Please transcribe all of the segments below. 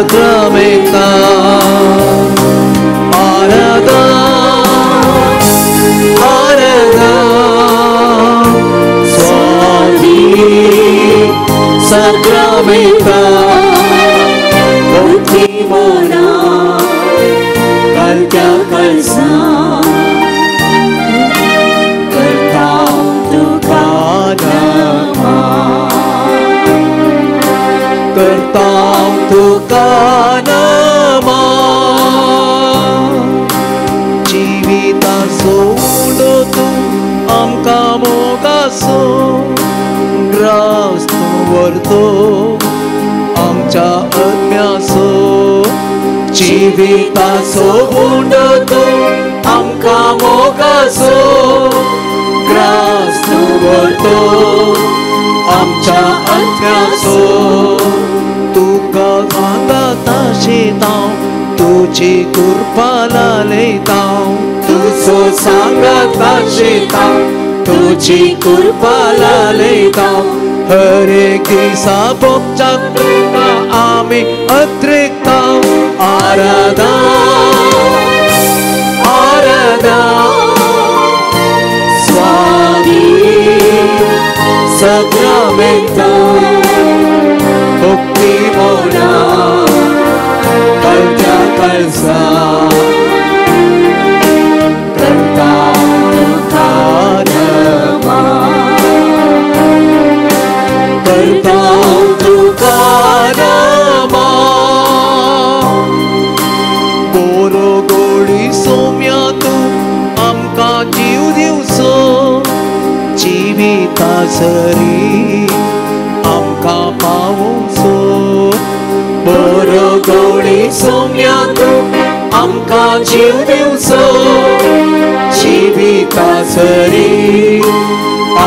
Sakramenta Arada Arada Swami Sakramenta Bukti Mona Kalkya Kalsa तुका नामा जीविता सोडो तू आमका मोगासो grass तू वरतो आमच्या आत्म्यासो जीविता सोडो तू आमका मोगासो ग्रास तू वरतो आमच्या आत्म्यासो तुका सांगता शेतां तुझी कृपा लालयतां तुझो सांगता शेतां तुझी कृपा लालयतां हर एक दिसा भोगच्याक तुका आमी अत्रेकतां आराधा आराधा स्वामी Sakramenta Bukti Mona Kalkya Kalsa Karta Tukha Nama Karta Tukha Nama Boro Godi Somya Tu Amka Jiv Divso जीविता सरी आमका पावसो बरो गोडी सोम्या तू आमका जीव दिवसो जीविता सरी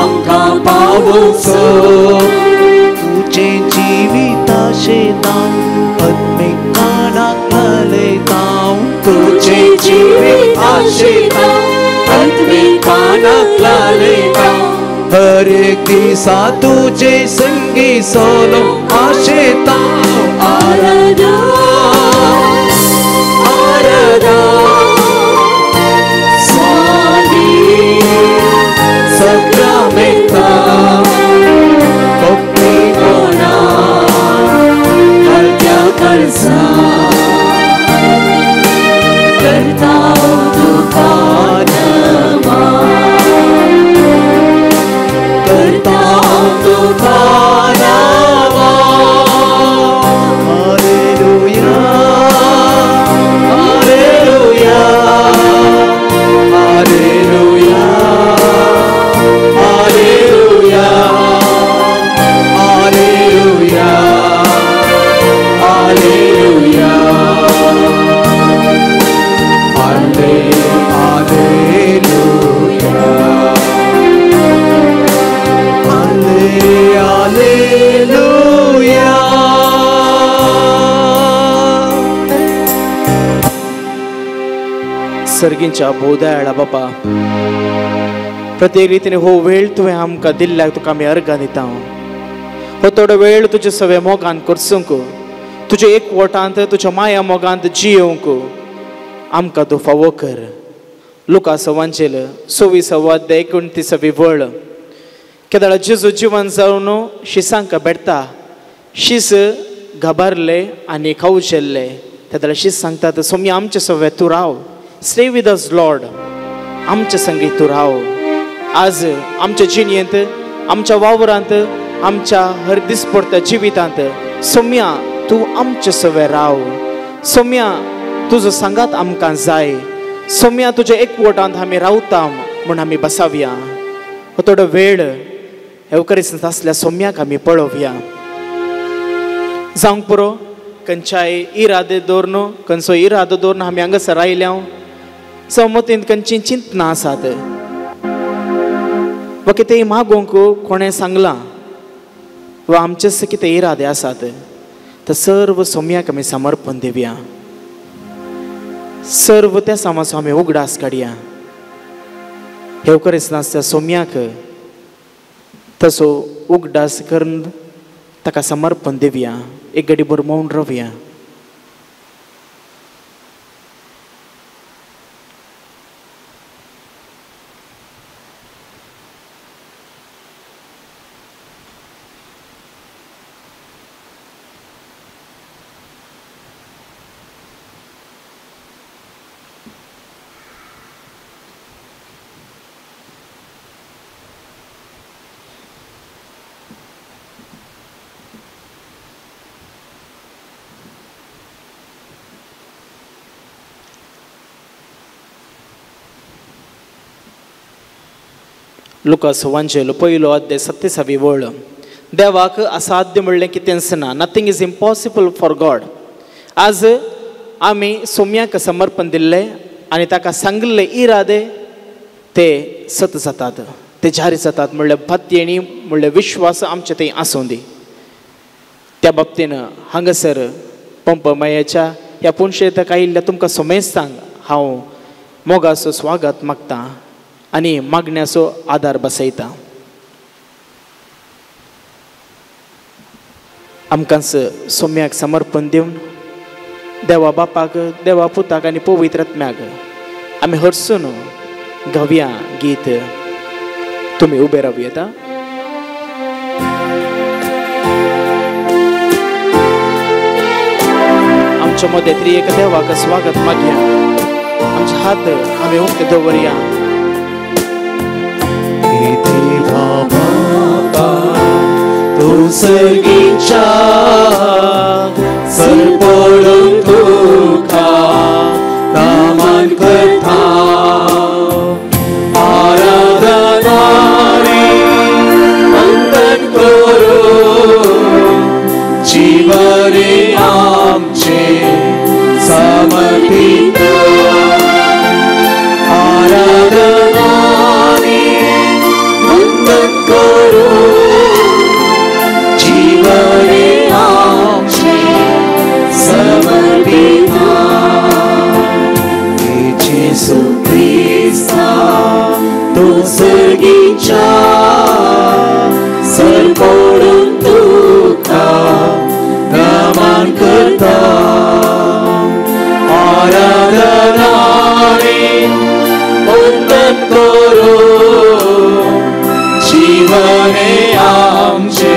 आमका पावसो तुझे जीविता शेतां आत्मिकानाक लालयतां तुझे जीविता शेतां आत्मिकानाक लालयतां हर एक दिसा तुझे संगी सोलो आशेतां आराधा आराधा स्वामी Sakramenta Bukti Mona Kalkya Kalsa Karta Tukha Nama Karta Tukha Nama Hallelujah Hallelujah Hallelujah Hallelujah Hallelujah Hallelujah सर्गींच्या बोधायला बापा प्रत्येक रीतीने हो वेळ तुवें आमकां दिल्ल्याक तुका आमी अर्घा दिता हो थोडो वेळ तुजे सवे मोगान करसूंक तुजे एकवटांत तुज्या माया मोगांत जियोंक आमकां तूं फावो कर लुका सवांचेल 26:29 वळ केदाळ जेजू जिवन जावन शिसांक बेडता शीस घाबरले आनी खावचेल्ले तेदाळ शीस सांगतात सोमी आमचे सवे तूं राव स्टे विथ अस लॉर्ड आमचे संगीत तूं राव आज आमच्या जिणेंत आमच्या वावरांत आमच्या हर दिसपडत्या जिवितांत सोम्या तूं आमचे सवे राव सोम्या तुजो सांगात आमकां जाय सोम्या तुज्या एकवटांत आमी रावता म्हूण आमी बसावया हो थोडो वेळ एवकरीस आसल्या सोम्याक आमी पळोवया जावंक पुरो खंयच्याय इरादे दवरून खंयचो इरादो दवरून आमी हांगासर आयल्या समतीन खंयची चिंतना आसात वा कितेंय मागोवंक कोणें सांगलां वा आमचे कितें इरादे आसात तर सर्व सोम्याक आमी समर्पण दिवया सर्व त्या सामाचो आमी उगडास काडया हेवकरीच नासता सोम्याक तसो उगडास करून ताका समर्पण दिवया एक घडी भर मौन रावया लुकास वांजेलो पयलो अध्याय 27वी वळ. देवाक असाध्य म्हणलें कितेंच ना. Nothing is impossible for God. आज आमी सोम्याक समर्पण दिल्लें आनी ताका सांगलें इरादे ते सत जातात, ते जारी जातात. म्हणल्यार भक्ती म्हणल्यार विश्वास आमचे थंय आसूं दी. त्या बाबतीन हांगासर पंपमयाच्या ह्या पुणशेंतक आयिल्ल्या तुमकां सोमेस्तांक हांव मोगाचो स्वागत मागतां आनी मागण्याचो आदार बसयतां. आमकांच सोम्याक समर्पण दिवन देवा बापाक, देवा पुताक आनी पवित्र आत्म्याक आमी हरसून गावया गीत. तुमी उबे रावूं येता. आमच्या मदें तरी एक देवाक स्वागत मागया. आमचे हात आमी उक्ते दवरया. तू सर्गीच्या सरपडून तुका नामान करता. आराधना रे वंदन करू जीवने आमचे समर्पित. आराधना रे वंदन करू जीवने आमचे समर्पित. येशू ख्रिस्ता तू सर्गीच्या सरपडून तुका नमन करता. आराधना रे वंदन करू जीवने आमचे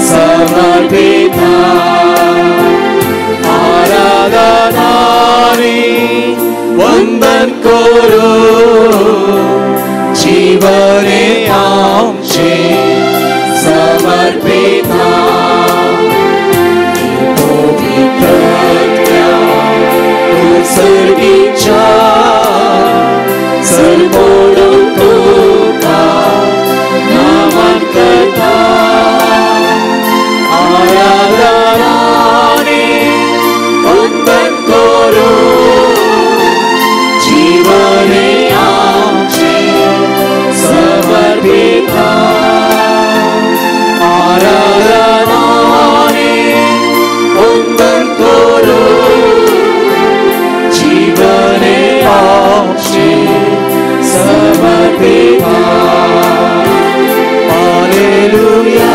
समर्पित. आराधना रे वंदन करू जीवने आमचे समर्पित. तू सर्गीच्या सरपडून तुका नमन करता. आराधना रे वंदन करू जीवने आमचे समर्पित. आराधना रे वंदन करू जीवने आमचे समर्पित. Hallelujah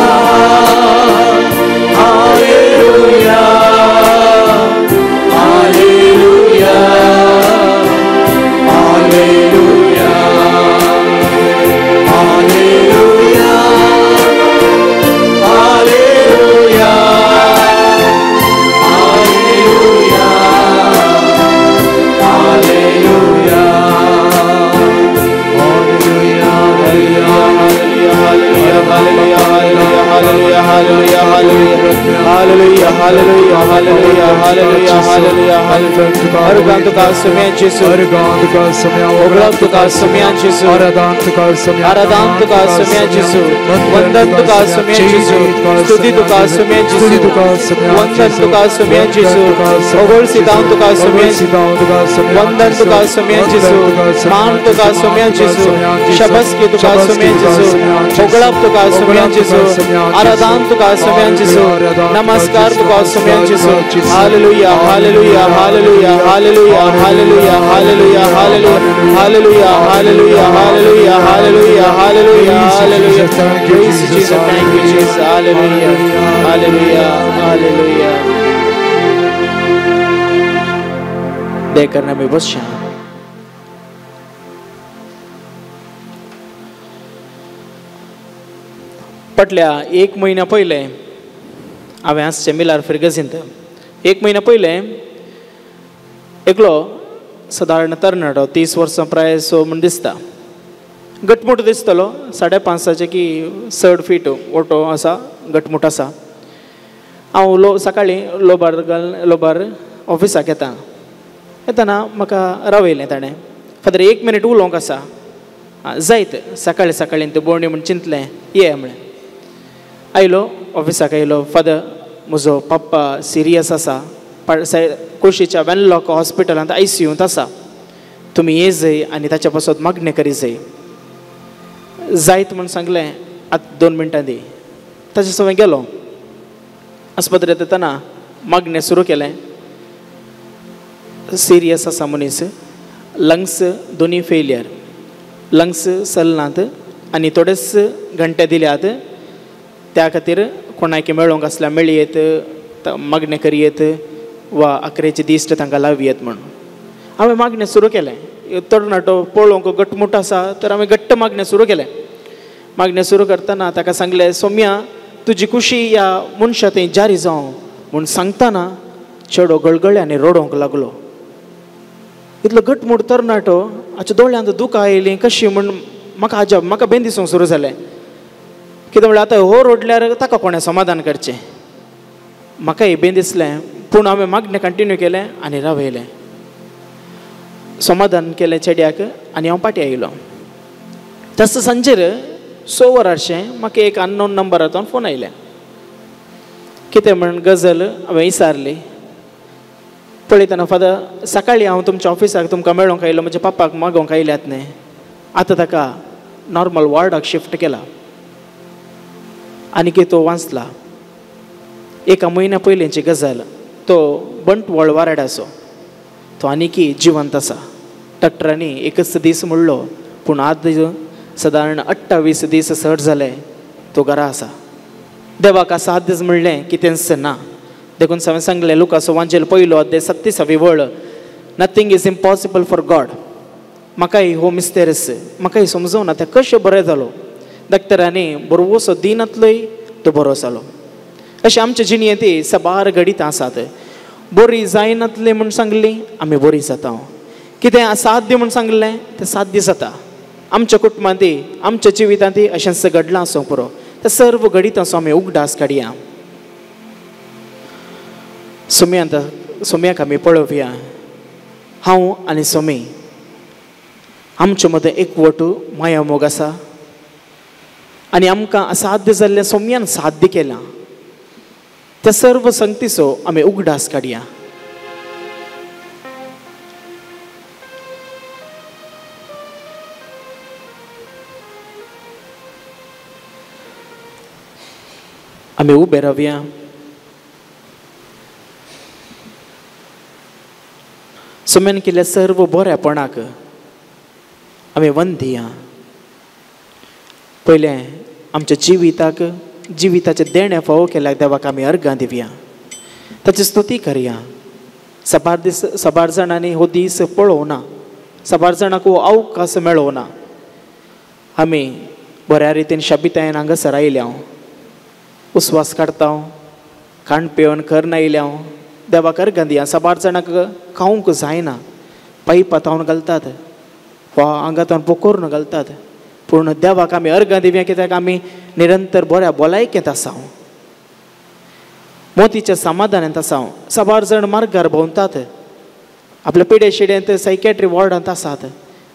hallelujah hallelujah hallelujah hallelujah hallelujah hallelujah शबस की तुका सुमेन जिसू ओगळप तुका सुमेन जिसू आराधन तुका सुमेन जिसू नमस्कार तुका सुमेन जिसू hallelujah hallelujah hallelujah hallelujah hallelujah hallelujah hallelujah hallelujah hallelujah hallelujah hallelujah hallelujah praise Jesus thank you Jesus hallelujah hallelujah hallelujah देकर नमी बस्या पटल्या एक महिना पयले हांवें आसचे मिलार फिरगजींत एक महिना पयले एकलो सादारण तरणाटो 30 वर्सां प्राय सो म्हण दिसता घटमूट दिसतलो 5.5 की 6 फीट ओटो आसा घटमूट आसा हांव सकाळीं लोबार ऑफिसाक येताना म्हाका रावयलें ताणें फादर 1 मिनीट उलोवंक आसा जायत सकाळी सकाळी ते बोंडे म्हण चिंतलें ये म्हळें आयलो ऑफिसाक आयलो फादर म्हजो पप्पा सिरियस आसा कुळशीच्या वेनलॉक हॉस्पिटलांत ICUंत आसा तुमी ये जय आनी ताच्या पासत मागणें करी जय जायत म्हूण सांगलें आतां 2 मिनटां दी ताचे सवय गेलो आस्पत्रेंत येतना मागणें सुरू केलें सिरियस आसा मनीस लंग्स दोनी फेलियर लंग्स चलनात आनी थोडेच घंटे दिल्यात त्या खातीर कोणाक मेळोंक आसल्या मेळयेत मागणें करयेत वा 11चे दीस तांकां लावयेत म्हणून हांवें मागणें सुरू केलें तरणाटो पळोवंक घटमूट आसा तर हांवें घट्ट मागणें सुरू केलें मागणें सुरू करतना ताका सांगलें सौम्या तुजी खुशी ह्या मनशा थंय जारी जावं म्हूण सांगतना चेडो गळगळ्यांनी रडोंक लागलो इतलो घटमूट तरणाटो हाच्या दोळ्यांत दुकां आयलीं कशी म्हूण म्हाका बेन दिसूंक सुरू जालें कितें म्हळ्यार आतां हो रडल्यार ताका कोणें समाधान करचें म्हाकाय बेन दिसलें पूण हांवें मागणें कंटिन्यू केलें आनी रावयलें समाधान केलें चेड्याक आनी हांव पाटी आयलो तस सांजेर 6 वरांचें म्हाका एक अननोन नंबरांतल्यान फोन आयलें कितें म्हण गजल हांवें विचारली पळयतना फादर सकाळीं हांव तुमच्या ऑफिसाक तुमकां मेळोंक आयलो म्हज्या पप्पाक मागोवंक आयल्यात न्ही आतां ताका नॉर्मल वॉर्डाक शिफ्ट केला आनी तो वाचला 1 म्हयन्या पयलींची गजाल तो बंटवळ वाराडाचो तो आनीकी जिवंत आसा डॉक्टरांनी 1 दीस म्हणलो पूण आज सादारण 28 दीस सट जाले तो घरा आसा देवाक 7 दीस म्हणलें कितेंच ना देखून हांवें सांगलें लुकास वांजेल 1 अध्याय 37 वळ nothing is impossible for God म्हाकाय हो मिस्टेरस म्हाकाय समजूना तें कशें बरें जालो डॉक्टरांनी बरोवसो दिनातलोय तो बरो जालो अशें आमचे जिणेंत सबार घडीत आसात बरी जायनातली म्हूण सांगली आमी बरी जाता कितें असाध्य म्हूण सांगलें तें साध्य जाता आमच्या कुटुंबांत आमच्या जिवितांत अशेंच घडलां आसूं पुरो ते सर्व घडीतांचो आमी उगडास काडया सोम्याक आमी पळोवया हांव आनी सोमी आमचे मदें एकवट माया मोग आसा आनी आमकां असाध्य जाल्लें सोम्यान साध्य केलां त्या सर्व संगतीचो आमी उगडास काडया आमी उबे रावया सोम्यान केल्ल्या सर्व बऱ्यापणाक आमी वन दिया पयलें आमच्या जिविताचे देणे फावो केल्याक देवाक आमी अर्गां दिवया ताची स्तुती करया सबार जाणांनी हो दीस पळोवना सबार जाणांक हो अवकाश मेळोवना आमी बऱ्या रितीन शाबितायेन हांगासर आयल्या उस्वास काडटा खाण पिवन करना आयल्या देवाक अर्गां दिया सबार जाणांक खावंक जायना पायप तावन घालतात वा आंगातावन पोकोरून घालतात पूण देवाक आमी अर्गां दिवया कित्याक आमी निरंतर बऱ्या भलायकेंत आसा मोतीच्या समाधानांत आसा सबार जाण मार्गार भोंवतात आपल्या पिडे शिड्यांत सायकॅट्री वॉर्डांत आसात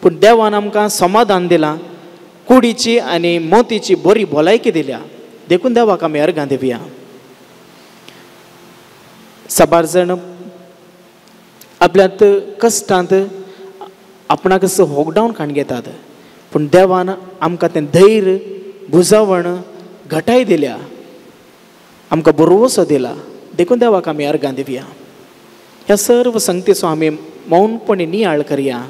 पूण देवान आमकां समाधान दिलां कुडीची आनी मोतीची बरी भलायकी दिल्या देखून देवाक आमी अर्गां दिवया सबार जाण आपल्यात कश्टांत आपणाक होकडावन खाण घेतात पूण देवान आमकां तें धैर्य बुजावण घटाय दिल्या आमकां बरोवसो दिला देखून देवाक आमी अर्गां दिवया ह्या सर्व संगतीचो आमी मौनपणी नियाळ करया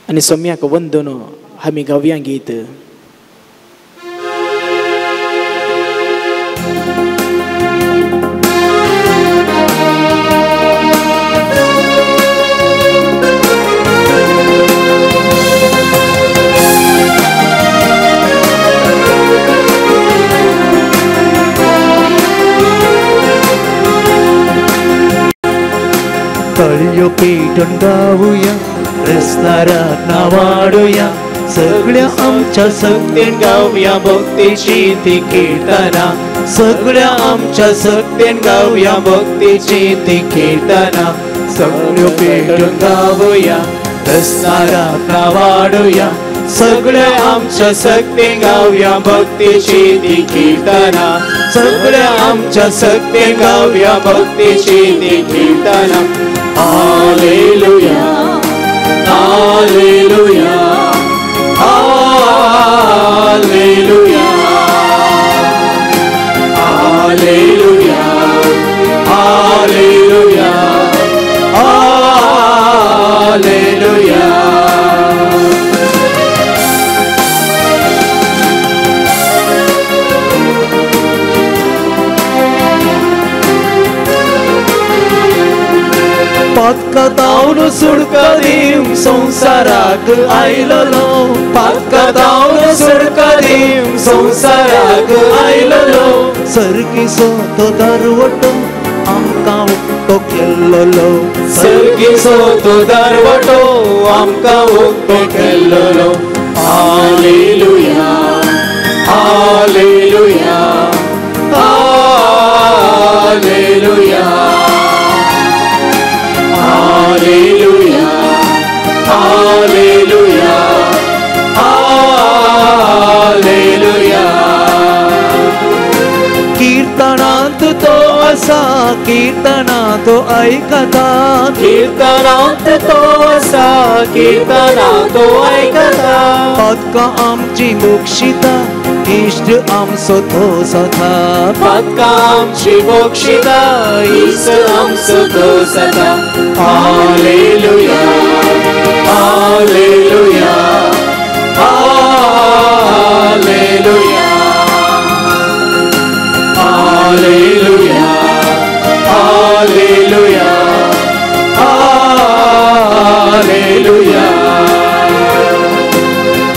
आनी सोम्याक वंदन आमी गावया गीत तळयो पेटून गावया क्रिस्ताराक नावाडुया सगळ्या आमच्या सक्तीन गावया भक्तीची ती कीर्तना सगळ्या आमच्या सक्तीन गावया भक्तीची ती कीर्तना सगळ्यो पेटून गावया रस्तारा वाढूया सगळ्या आमच्या सक्तीन गावया भक्तीची ती कीर्तना सगळ्या आमच्या सक्तीन गावया भक्तीची ती कीर्तना hallelujah hallelujah hallelujah hallelujah hallelujah hallelujah पातकातावन सुडका दिवंक संसाराक आयलो पातकातावन सुडका दिवंक संसाराक आयलो सर्गीचो तो दरवटो आमकां उक्तो केल्लो सर्गीचो तो दरवटो आमकां उक्तो केल्लो hallelujah hallelujah hallelujah Hallelujah, Hallelujah, Hallelujah. कीर्तनांत तो असा कीर्तनांत ऐकता कीर्तनांत तो असा कीर्तनांत ऐकता पदका आमची मोक्षिता इष्ट आमचो तो सदा पदका आमची मोक्षिता इष्ट आमचो तो सदा hallelujah hallelujah hallelujah hallelujah hallelujah hallelujah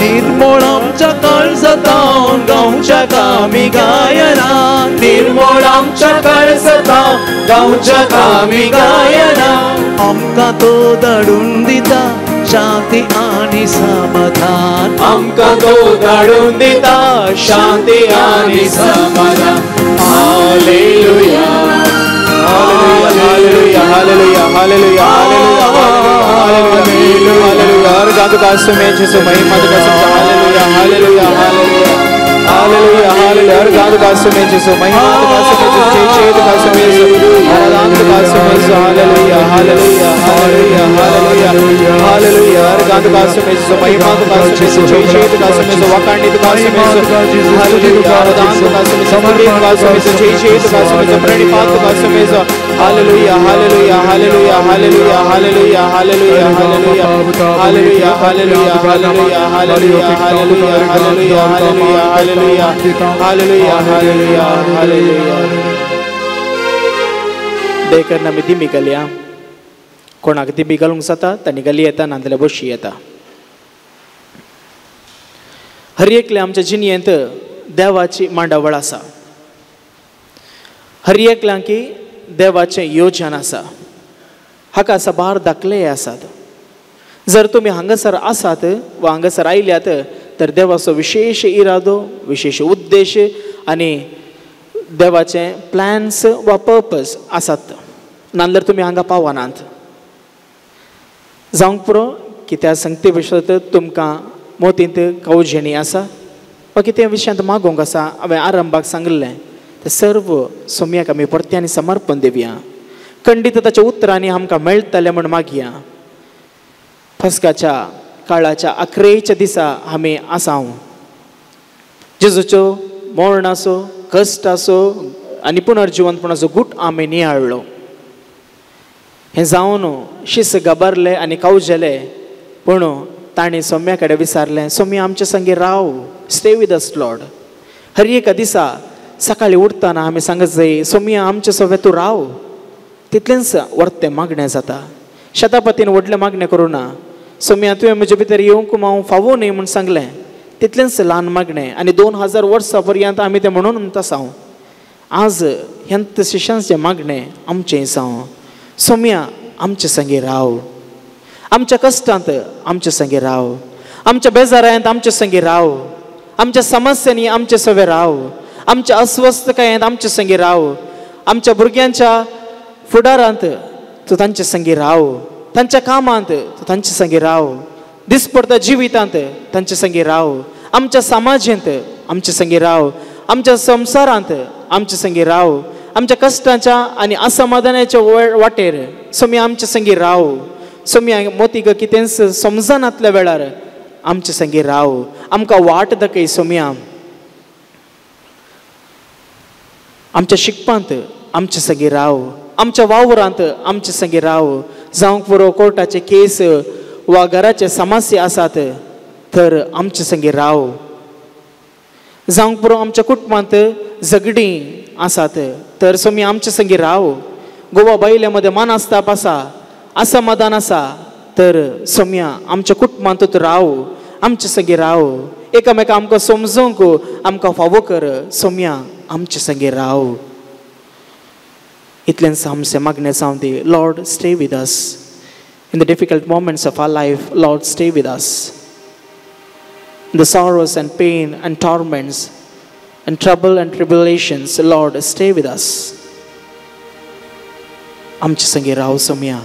निर्मळ आमच्या काळजातान गांवच्या कामी गायना निर्मळ आमच्या काळजातान गांवच्या कामी गायना आमकां तो धाडून दिता शांती आनी समाधान आमकां तो धाडून दिता शांती आनी समाधान hallelujah hallelujah hallelujah hallelujah hallelujah hallelujah हर गात कासु में जिसु महिमा का सब hallelujah hallelujah hallelujah hallelujah hallelujah हर गात कासु में जिसु महिमा का सब जिसु चेत कासु में हर गात कासु में hallelujah hallelujah hallelujah hallelujah hallelujah हर गात कासु में जिसु महिमा का सब जिसु चेत कासु में वकांडित कासु में हालेलुया हर गात कासु में समर्पित कासु में चेत कासु में प्रणिपात कासु में hallelujah hallelujah hallelujah hallelujah hallelujah hallelujah hallelujah hallelujah hallelujah hallelujah hallelujah hallelujah hallelujah hallelujah hallelujah hallelujah hallelujah देखकर नमी दिमी गलिया कोणाक दिमी घालूंक जाता तांणी गली येता नांदल्या बशी येता हर एकले आमच्या जिणयेंत देवाची मांडावळ आसा हर एकल्यांकी देवाचे योजन आसा हाका साबार दाखले आसात जर तुम्ही हांगासर आसात वा हांगासर आयल्यात तर देवाचो विशेष इरादो विशेष उद्देश आनी देवाचे प्लॅन्स वा पर्पज आसात नाजाल्यार तुमी हांगा पावनात जावंक पुरो की त्या संगती विशयांत तुमकां मोतींत कवजेणी आसा वा कितें विशयांत मागोवंक आसा हांवें आरंभाक सांगलें ते सर्व सोम्याक आमी परत्यांनी समर्पण दिवया खंडीत ताच्या उतरांनी आमकां मेळटलें म्हूण मागया फस्काच्या काळाच्या अखरेच्या दिसा आमी आसाव जेजूच्यो मरण आसो कश्ट आसो आनी पुनर्जिवंतपणाचो गूट आमी नियाळ्ळो हें जावन शिस गबारले आनी कावजेले पूण ताणें सोम्या कडेन विचारलें सोम्या आमचे संगे राव स्टे विथ अस लॉर्ड हर एका दिसा सकाळी उठताना आमी सांगत जाय सोम्या आमचे सोबे तूं राव तितलेंच वर्तें मागणें जाता शतापतीन व्हडलें मागणें करूं ना सोम्या तुवें म्हजे भितर येवंक हांव फावो न्ही म्हूण सांगलें तितलेंच ल्हान मागणें आनी 2000 वर्सां पर्यंत आमी तें म्हणून आसाव आज ह्यांत शिश्यांचें मागणें आमचें जावं सोम्या आमचे संगे राव आमच्या कश्टांत आमचे संगे राव आमच्या बेजारांत आमचे संगी राव, आमच्या समस्यांनी आमचे सवे राव, आमच्या अस्वस्थकायेंत आमचे संगी राव, आमच्या भुरग्यांच्या फुडारांत तूं तांचे संगी राव, तांच्या कामांत तूं तांचे संगी राव, दिसपडत्या जिवितांत तांचे संगी राव, आमच्या समाजांत आमचे संगी राव, आमच्या संवसारांत आमचे संगी राव, आमच्या कश्टांच्या आनी असमाधानाच्या वाटेर सोमी आमचे संगी राव, सोमी मोतीक कितें समजनातल्या वेळार आमचे संगी राव, आमकां वाट दाखय सोम्या, आमच्या शिकपांत आमचे संगी राव, आमच्या वावरांत आमचे संगी राव, जावंक पुरो कोर्टाचे केस वा घराचे समस्या आसात तर आमचे संगी राव, जावंक पुरो आमच्या कुटुंबांत झगडीं आसात तर सोमी आमचे संगी राव, गोवा बायले मध्ये मानास्ताप आसा, असमाधान आसा तर सोम्या आमच्या कुटुंबांत तूं राव, आमचे संगी राव, एकामेका आमकां समजूंक आमकां फावो कर सोम्या आमचे संगी राव. इतलेंच आमचे मागणे जावं दी. Lord stay with us in the difficult moments of our life. Lord, stay with us in the sorrows and pain and torments and trouble and tribulations. Lord, stay with us. आमचे संगी राव सोम्या.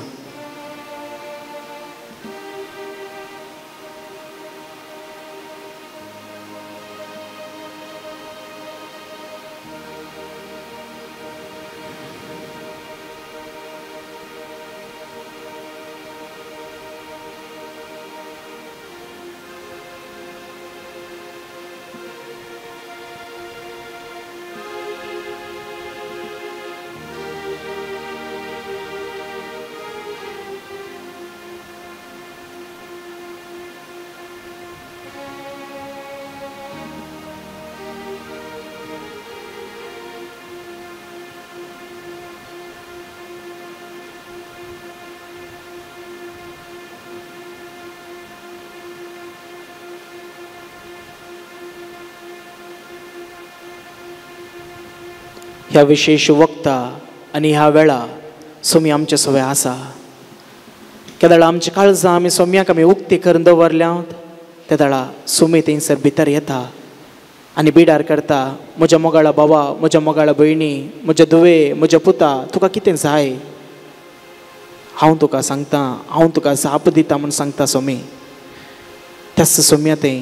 ह्या विशेष वक्ता आनी ह्या वेळा सोमी आमचे सवय आसा. केदाळा आमची काळजां आमी सोम्याक आमी उक्ती करून दवरल्यांत, त्या दाळा सोमी थंयसर भितर येता आनी बिडार करता, म्हज्या मोगाळा बाबा, म्हज्या मोगाळा भयणी, म्हज्या धुवे, म्हज्या पुता, तुका कितें जाय? हांव तुका सांगता, हांव तुका जाप दिता म्हूण सांगता सोमी. त्याच सोम्या तें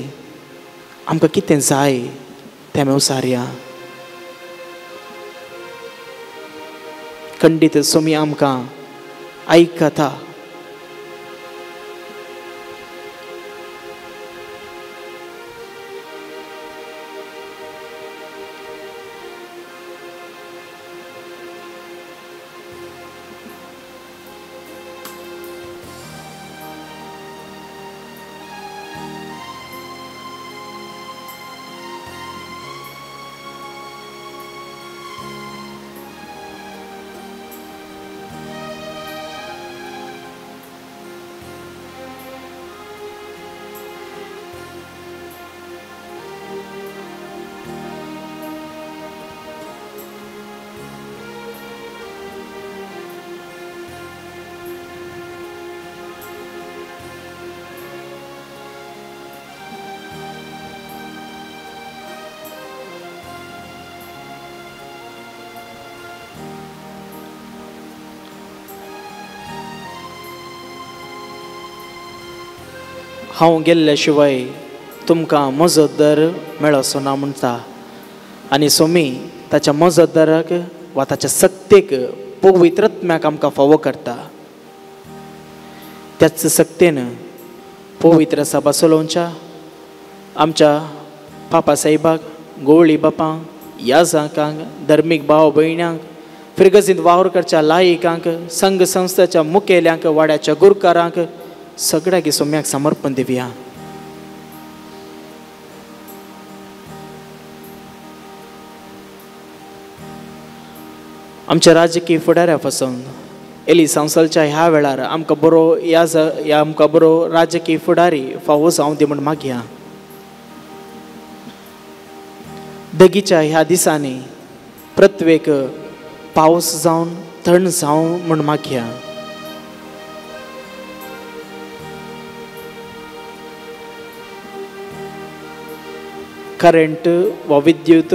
आमकां कितें जाय तें आमी उसारया. खंडीत सोमी आमकां आयकता. हांव गेल्ल्या शिवाय तुमकां मजतदार मेळचो ना म्हणटा आनी सोमी ताच्या मजतदाराक वा ताच्या सक्तेक पवित्रत्म्याक आमकां फावो करता. त्याच सक्तेन पवित्र सभा चलोवच्या आमच्या पापा साहेबाक, गोवळी बापांक, याजकांक, धर्मीक भाव भयण्यांक, फिरगजींत वावर करच्या लायकांक, संघ संस्थाच्या मुखेल्यांक, वाड्याच्या गुरकारांक सगळ्याक सोम्याक समर्पण दिवया. आमच्या राजकीय फुडाऱ्या पासून एली संवसालच्या ह्या वेळार आमकां बरो आमकां बरो राजकीय फुडारी फावो जावं दी म्हूण मागया. देगीच्या ह्या दिसांनी प्रत्येक पावस जावन थंड जावं म्हूण मागया. करंट वा विद्युत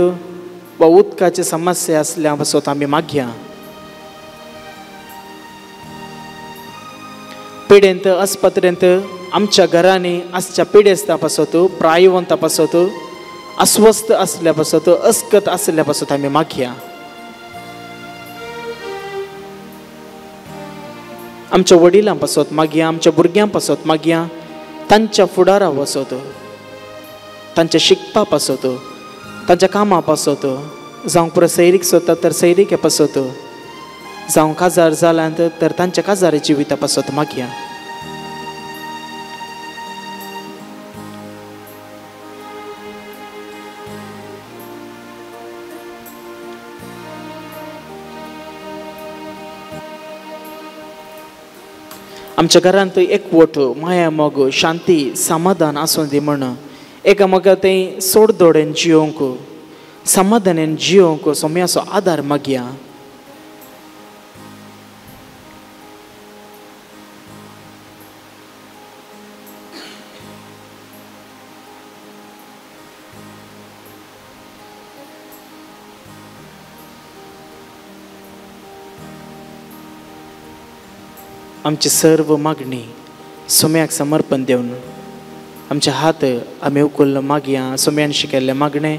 वा उदकाची समस्या असल्या पासत आमी मागया. पिडेंत आस्पत्रेंत आमच्या घरांनी आसच्या पिडेस्ता पासत प्रायवंता पासत अस्वस्थ असल्या पासत अस्कत असल्या पासत आमी मागया. आमच्या वडिलां पासत मागया, आमच्या भुरग्यां पासत मागया, तांच्या फुडारा वसत, तांच्या शिकपा पासत, तांच्या कामा पासत, जावं पुरो सैरीक सोदता तर सैरीके पासत, जावं काजार जाल्यांत तर तांच्या काजारी जिविता पासत मागया. आमच्या घरांत एकवट माया मोग शांती समाधान आसूं दी म्हण एकामेका थंय सोडदोडेन जियोंक समाधानान जियोंक सोम्याचो आदार मागया. आमची सर्व मागणी सोम्याक समर्पण देवन आमचे हात आमी उखलून मागया. सोम्यान शिकयल्ले मागणे.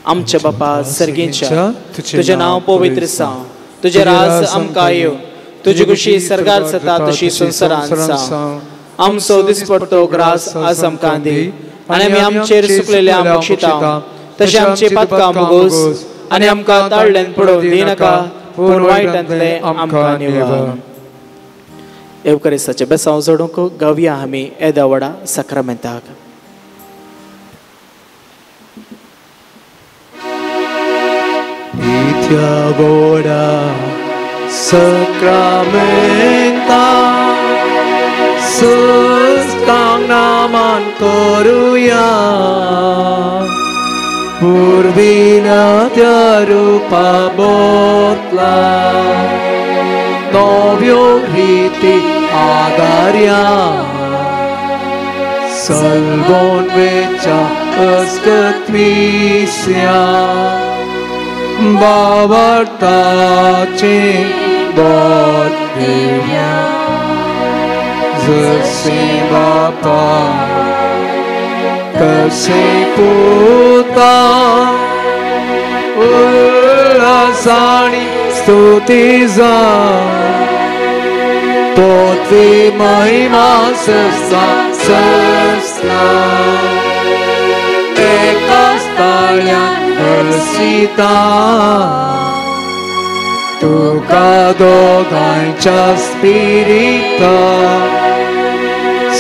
आमच्या बापा सर्गेच्या तुझे नांव पवित्र जावं, तुझे राज आमकां येव, तुजी कुशी सरकार जाता तशी संवसारांत जावं. आमचो दिसपडटो ग्रास आज आमकां दी आनी आमी आमचेर चुकलेले आमकां शिताव तशें आमची पातकां मुगोस आनी आमकां ताळ्यान पडोवंक दिनाका पूण वायटांतले आमकां निवार. एवकारिस्ताचे बेसांव जोडूंक गावया आमी येद्या व्हडा साक्रामेंताक. येद्या व्हडा साक्रामेंता सुस्तांग नामान करुया पुर्विना त्या रूपा बोतला novio riti agaria salvon vecha ascatvisya bavartace bodhya zase bapa tase puta ulasani स्तुतिजा तोत्वी महिमा सस्ता सस्ता एकाच ताळ्यान हलसिता तुका दोगांच्या स्पिरिता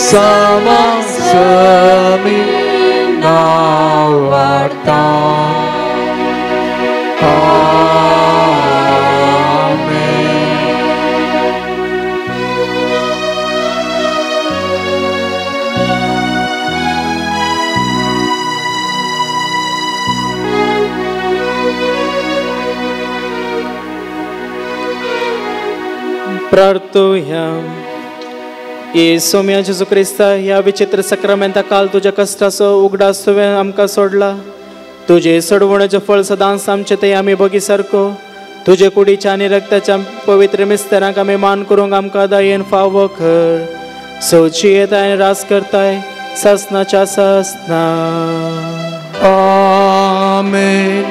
समासमी नाव वार्ता. प्रार्थुया. येसोम्या जेजू क्रिस्ता ह्या विचित्र सक्रमेंता काल तुझ्या कष्टाचो उगडास तुवें आमकां सोडला. तुजे सोडवण्याचें फळ सदांच आमचें तें आमी बगी सारको तुजे कुडीच्या आनी रक्ताच्या पवित्र मिस्तेरांक आमी मान करूंक आमकां दयेन फावो कर. सोची येताय आनी रास करताय सासनाच्या सासना. आमेन.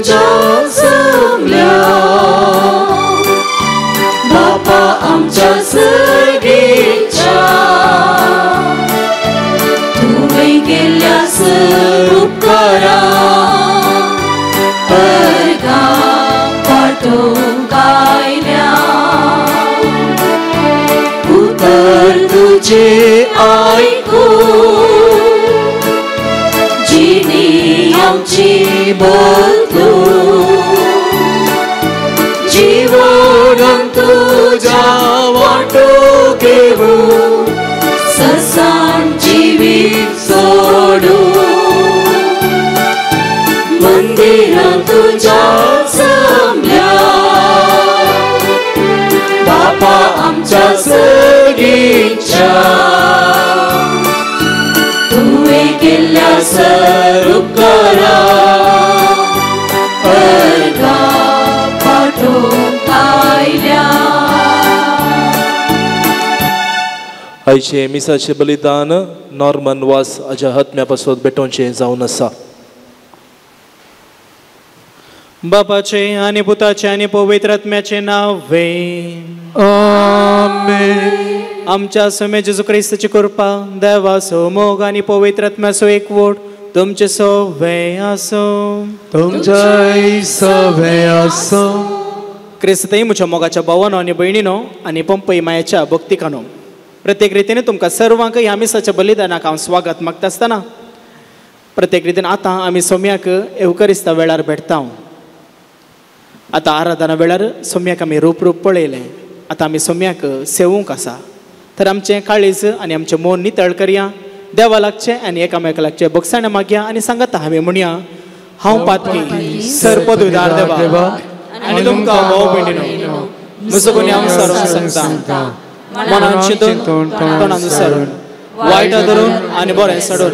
तुझ्या जमल्या बापा आमच्या सर्गीच्या तुवें केल्ल्या उपकारा अर्गा पाठोवंक आयल्या उतर तुझे आयकू जिणी आमची बदलू जीवन तुझ्या वाटो घेऊ ससान जिवीत सोडू मंदिरां तुझ्या जमल्या बापा आमच्या सर्गीच्या तुवें केल्ल्या उपकारा अर्गा पाठोवंक आयल्या आयचे मिसाचे बलिदान नॉर्मन वास हाच्या हत्म्या पासून भेटोवचें जावन आसा. बापाचे आनी पुताचे आनी पवित्र आत्म्याचे नावे आमेन. आमच्या समे जेजू क्रिस्ताची कृपा देवाचो मोग आनी पवित्र आत्म्याचो एकवट तुमचे सवे आसो. तुमचेय सवे आसो. क्रिस्तई म्हज्या मोगाच्या भावानो आनी भयणीनो आनी पंपई मायेच्या भक्तिकानो प्रत्येक रितीन तुमकां सर्वांक ह्या मिसाच्या बलिदानाक हांव स्वागत मागता आसतना प्रत्येक रितीन आतां आमी सोम्याक एवकरिस्ता वेळार भेटता. आतां आराधना वेळार सोम्याक आमी रूप पळयलें. आतां आमी सोम्याक सेवूंक आसा. तर आमचें काळीज आनी आमचें मन नितळ करया देवा लागचें आनी एकामेका लागचें बक्षाणें मागया आनी सांगात आमी म्हणया हांव पातकी सरपदवीदार देवा आनी तुमकां भाव भयणीनो म्हजो गुन्हे हांव सरोन सांगता मनान चिंतून तोंडान विसरून वायटा धरून आनी बरें सडून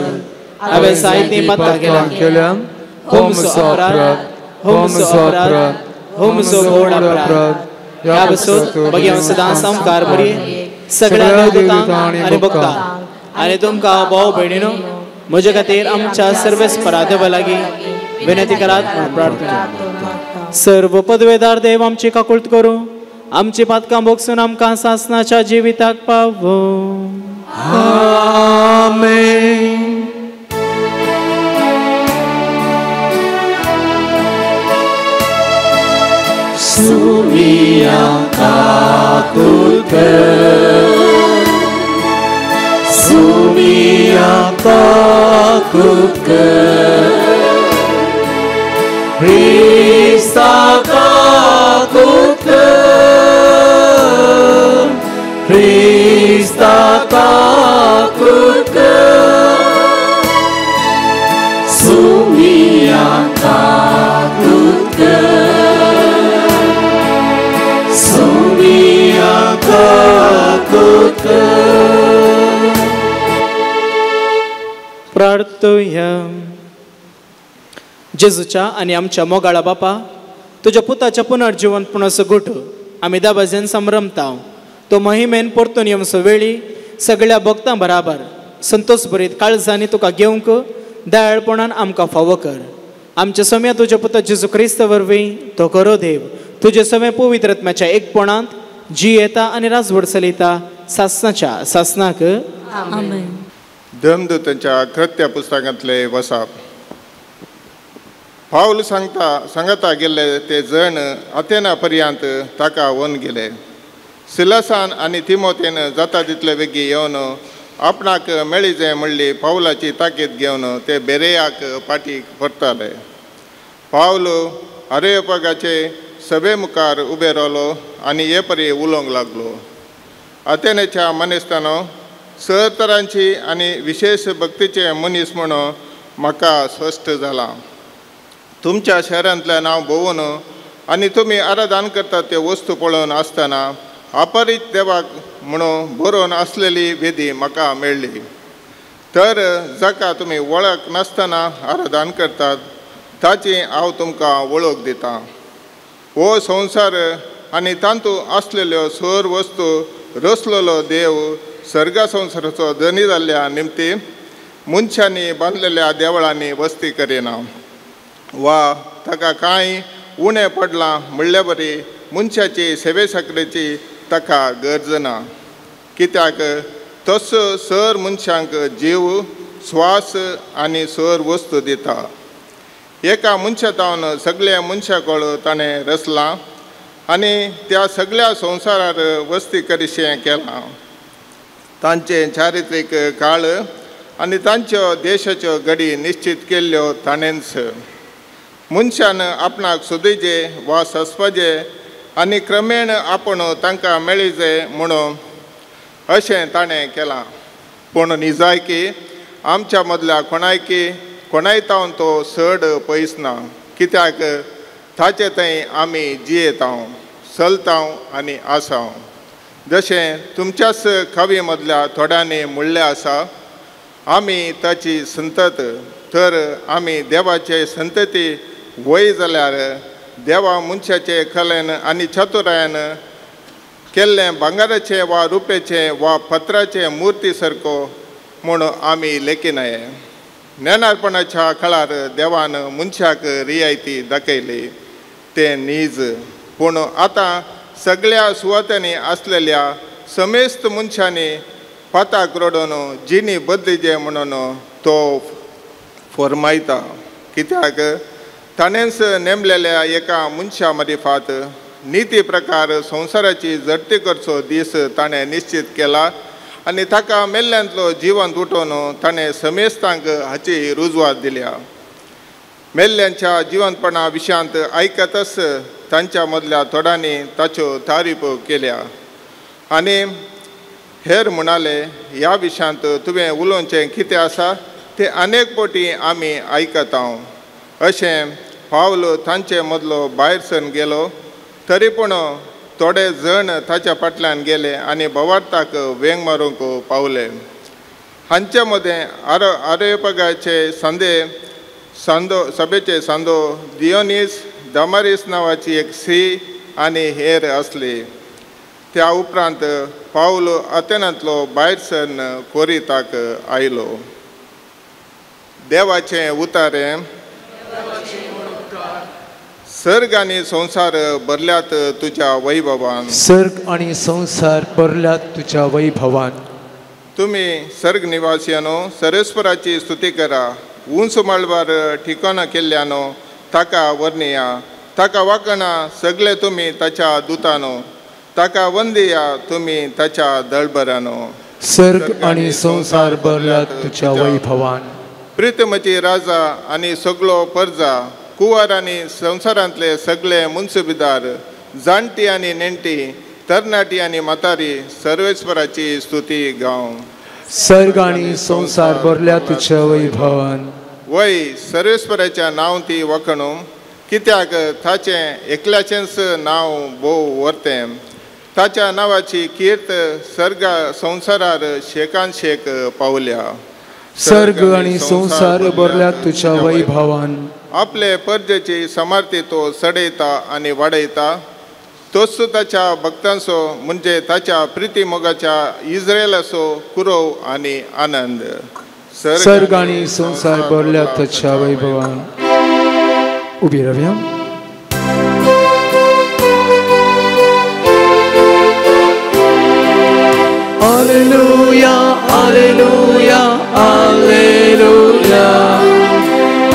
हांवें जायतीं पातकां केल्या हो म्हजो अपराध हो म्हजो अपराध हो म्हजो व्हड अपराध. ह्या बसून मागीर हांव सदांच संस्कार बरी सगळ्या देवदूतांक आनी भक्तांक आनी तुमकां भाव भयणीनो म्हजे खातीर आमच्या सर्वेस्परा देवा लागीं विनंती करात म्हूण प्रार्थना. सर्व पदवेदार देव आमची काकुळट करूं आमची पातकां भोगसून आमकां सासणाच्या जिविताक पावो. आमेन. सुमिया काकुळट सुमिया काकुळट Krista काकुळट Krista काकुळट सुमिया काकुळट सुमिया काकुळट. प्रार्थुया. जेजूच्या आनी आमच्या मोगाळा बापा तुज्या पुताच्या पुनर्जीवनपणाचो गोठ आमी दाबाजेन संभ्रमता. तो महिमेन परतून येवचो वेळी सगळ्या भक्तां बराबर संतोष भरीत काळजांनी तुका घेवंक दयाळपणान आमकां फावो कर. आमच्या समेत तुज्या पुता जेजू क्रिस्त वरवीं तो खरो देव तुजे समेत पवित्र आत्म्याच्या एकपणांत जी येता आनी राजवड चलयता सासणाच्या सासनाक. आमेन. धर्मदूतांच्या कृत्या पुस्तकांतले वसाप. पाऊल सांगता गेले ते जण अथेना पर्यंत ताका वन गेले. सिलासान आनी तिमोथेन जाता तितले बेगी येवन आपणाक मेळीचे म्हणली पावलाची ताकीद घेवन ते बेरेयाक पाटीक परताले. पावल आरेओपागाचे सभे मुखार उबे रावलो आनी हे परी उलोवंक लागलो. अथेनेच्या मनेस्तानो सर तरांची आनी विशेष भक्तीचे मनीस म्हणून म्हाका स्पश्ट जाला. तुमच्या शहरांतल्यान हांव भोंवून आनी तुमी आराधन करतात ते वस्तू पळोवन आसतना अपरीत देवाक म्हणून बरोवन आसलेली वेदी म्हाका मेळ्ळी. तर जाका तुमी वळख नासतना आराधन करतात ताची हांव तुमकां वळख दितां. हो संवसार आनी तातूंत आसलेल्यो सर वस्तू रचलेलो देव सर्गा संवसाराचो धनी जाल्ल्या निमती मनशांनी बांदलेल्या देवळांनी वस्ती करिना वा ताका कांय उणें पडलां म्हणल्या बरी मनशाची सेवे साकरेची ताका गरज ना, कित्याक तसो सर मनशांक जीव, स्वास आनी सर वस्तू दिता. एका मनशातावन सगळ्या मनशाकळ ताणें रचलां आनी त्या सगळ्या संवसारार वस्ती करीशें केलां. तांचे चारित्रीक काळ आनी तांच्यो देशाच्यो घडी निश्चित केल्ल्यो ताणेंच. मनशान आपणाक सोदिचे वा ससपाचे आनी क्रमेण आपूण तांकां मेळिजे म्हणून अशें ताणें केलां. पूण निजायकी आमच्या मदल्या कोणायतावन तो चड पयस ना, कित्याक ताचे थंय आमी जियेतांव, चलतांव आनी आसांव. जशें तुमच्याच खावी मदल्या थोड्यांनी म्हणलें आसा, आमी ताची संतत, तर आमी देवाचे संतती वय जाल्यार देवा मनशाचे कलेन आनी चतुरायेन केल्लें भांगाराचें वा रुपेचें वा पत्राचे मुर्ती सारको म्हूण आमी लेखिनाये. नेनारपणाच्या काळार देवान मनशाक रियायती दाखयली, तें नीज. पूण आतां सगळ्या सुवातांनी आसलेल्या समेस्त मनशांनी पाताक रडोवन जिणी बदलिजे म्हणून तो फरमायता, कित्याक ताणेंच नेमलेल्या एका मनशा मार्फत नीती प्रकार संवसाराची जडटी करचो दीस ताणें निश्चित केला आनी ताका मेल्ल्यांतलो जिवंत उठोवन ताणें समेस्तांक हाची रुजवात दिल्या. मेल्ल्यांच्या जिवंतपणा विशयांत आयकतच तांच्या मदल्या थोड्यांनी ताच्यो तारीफ केल्या आनी हेर म्हणाले, ह्या विशयांत तुवें उलोवचें कितें आसा तें अनेक फावटी आमी आयकतांव. अशें पावल तांचे मदलो भायर सरून गेलो, तरी पूण थोडे जण ताच्या फाटल्यान गेले आनी भवार्थाक वेंग मारूंक पावले. हांचे मदें आरेपगाचे सभेचे सांदो दियोनीस, दमारीस नांवाची एक स्त्री आनी हेर असली. त्या उपरांत पावल अथेनांतलो भायर सरून कोरिंताक आयलो. देवाचें उतारें. सर्ग आनी संवसार भरल्यात तुज्या वैभवान. सर्ग आनी संवसार भरल्यात तुज्या वैभवान. तुमी सर्ग निवासियानो सरेस्पराची स्तुती करा. उंच माळवार ठिकाण केल्ल्यानो ताका वर्णिया. ताका वाकणा सगळे तुमी ताच्या दुतानो. ताका वंदिया तुमी ताच्या दळबरानो. सर्ग आनी संवसार भरल्यात तुज्या वैभवान. प्रितमची राजा आनी सगळो परजा, कुंवार आनी संवसारांतले सगळे मुन्सिबीदार, जाणटी आनी नेणटी, तरणाटी आनी म्हातारी सर्वेस्पराची स्तुती गांव. सर्ग आनी संवसार भरल्यात तुज्या वैभवान. वय सर्वेस्पराच्या नांव ती वखणू, कित्याक ताचें एकल्याचेंच नांव भोव व्हरतें. ताच्या नांवाची कीर्त सर्गा संवसारार शेकान शेक पावल्या. सर्ग आनी संवसार भरल्यात तुज्या वैभवान. आपले परजेची समार्थी तो सडयता आनी वाडयता. तोच ताच्या भक्तांचो म्हणजे ताच्या प्रिती मोगाच्या इस्रायेलाचो कुरव आनी आनंद. सर्ग आनी संवसार भरल्यात तुज्या वैभवान. उबी रावया. Alleluia, Alleluia, Alleluia,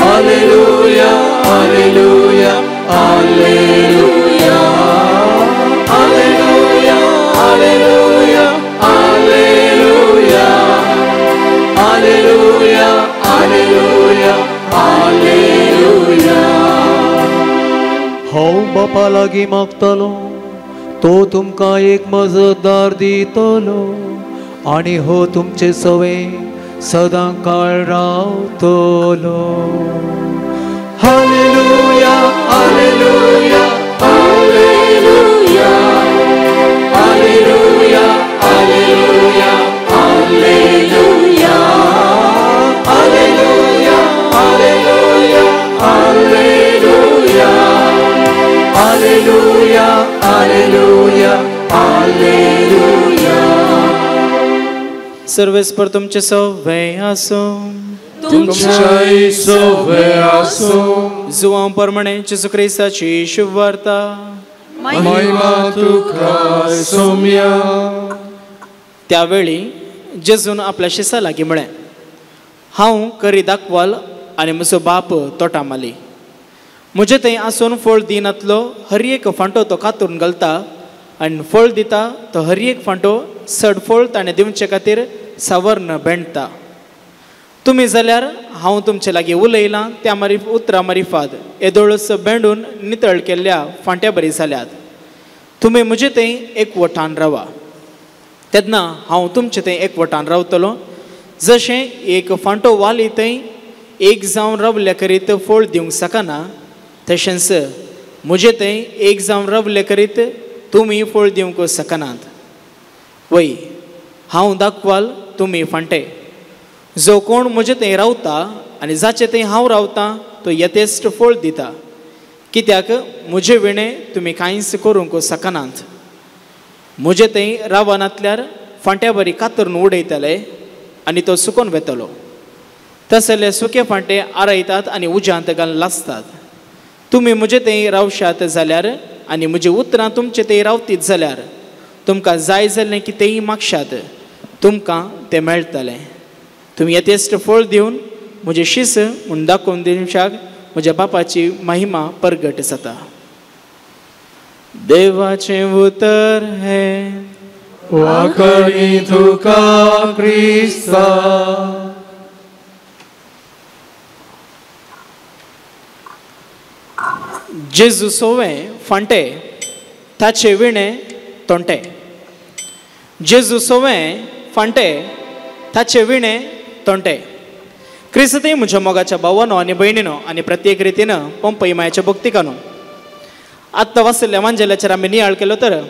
Alleluia, Alleluia, Alleluia, Alleluia, Alleluia, Alleluia, Alleluia, Alleluia, Alleluia. हांव बापा लागीं मागतलो, तो तुमकां एक मजतदार दितलो आनी हो तुमचे सवे सदां काळ रावतलो. Alleluia, Alleluia, Alleluia, Alleluia, Alleluia, Alleluia, Alleluia, Alleluia, Alleluia, Alleluia, Alleluia, Alleluia. सर्वेस्पर तुमचे सव्वे आसूं. तुमच्याही सोबे आसूं. जुवां परमणे जेजू क्रिस्ताची शुभ वार्ता. महिमा तुका सौम्या. त्यावेळी जेजून आपल्या शिसा लागीं म्हळें, हांव करी दाखवाल आनी म्हजो बाप तोटा माली. म्हजे थंय आसून फळ दिनातलो हर एक फांटो तो कातरून घालता आनी फळ दिता तो हर एक फांटो चड फळ ताणें दिवचे खातीर सावर्ण भेंडता. तुमी जाल्यार हांव तुमचे लागीं उलयलां त्या उतरां मारिफाद येदोळस भेंडून नितळ केल्ल्या फांट्या बरी जाल्यात. तुमी म्हजे थंय एकवटान रावा तेन्ना हांव तुमचे थंय एकवटान रावतलो. जशें एक फांटो वाली थंय एक जावन रावल्या करीत फळ दिवंक शकना, तशेंच म्हजे थंय एक जावन रावले करीत तुमी फळ दिवंक शकनात. वय हांव दाखवाल तुमी फांटे. जो कोण म्हजे थंय रावता आनी जाचे थंय हांव रावतां तो यथेश्ट फळ दिता, कित्याक म्हजे विणे तुमी कांयच करूंक शकनात. म्हजे थंय रावनातल्यार फांट्या बरी कातरून उडयतले आनी तो सुकोवन वेतलो. तसले सुके फांटे आरयतात आनी उज्यांत घालून लासतात. तुमी म्हजे थंय रावशात जाल्यार आनी म्हजी उतरां तुमचे थंय रावतीत जाल्यार तुमकां जाय जाल्लें कितेंय मागशात तुमकां तें मेळटलें. तुमी यथेश्ट फळ दिवन म्हजे शीस म्हूण दाखोवन दिवशाक म्हज्या बापाची महिमा परगट जाता. देवाचें उतर हें वाकडी तुका क्रिस्ता. जेजू सोवे फांटे ताचे विणे तोंटे. जेजू सोवे फांटे ताचे विणे तोंटे. क्रिस्ती म्हज्या मोगाच्या भावानो आनी भयणीनो आनी प्रत्येक रितीनं पंपई मायाच्या भक्तिकानो, आत्तां वाचलेल्या वांजेलाचेर आमी नियाळ केलो तर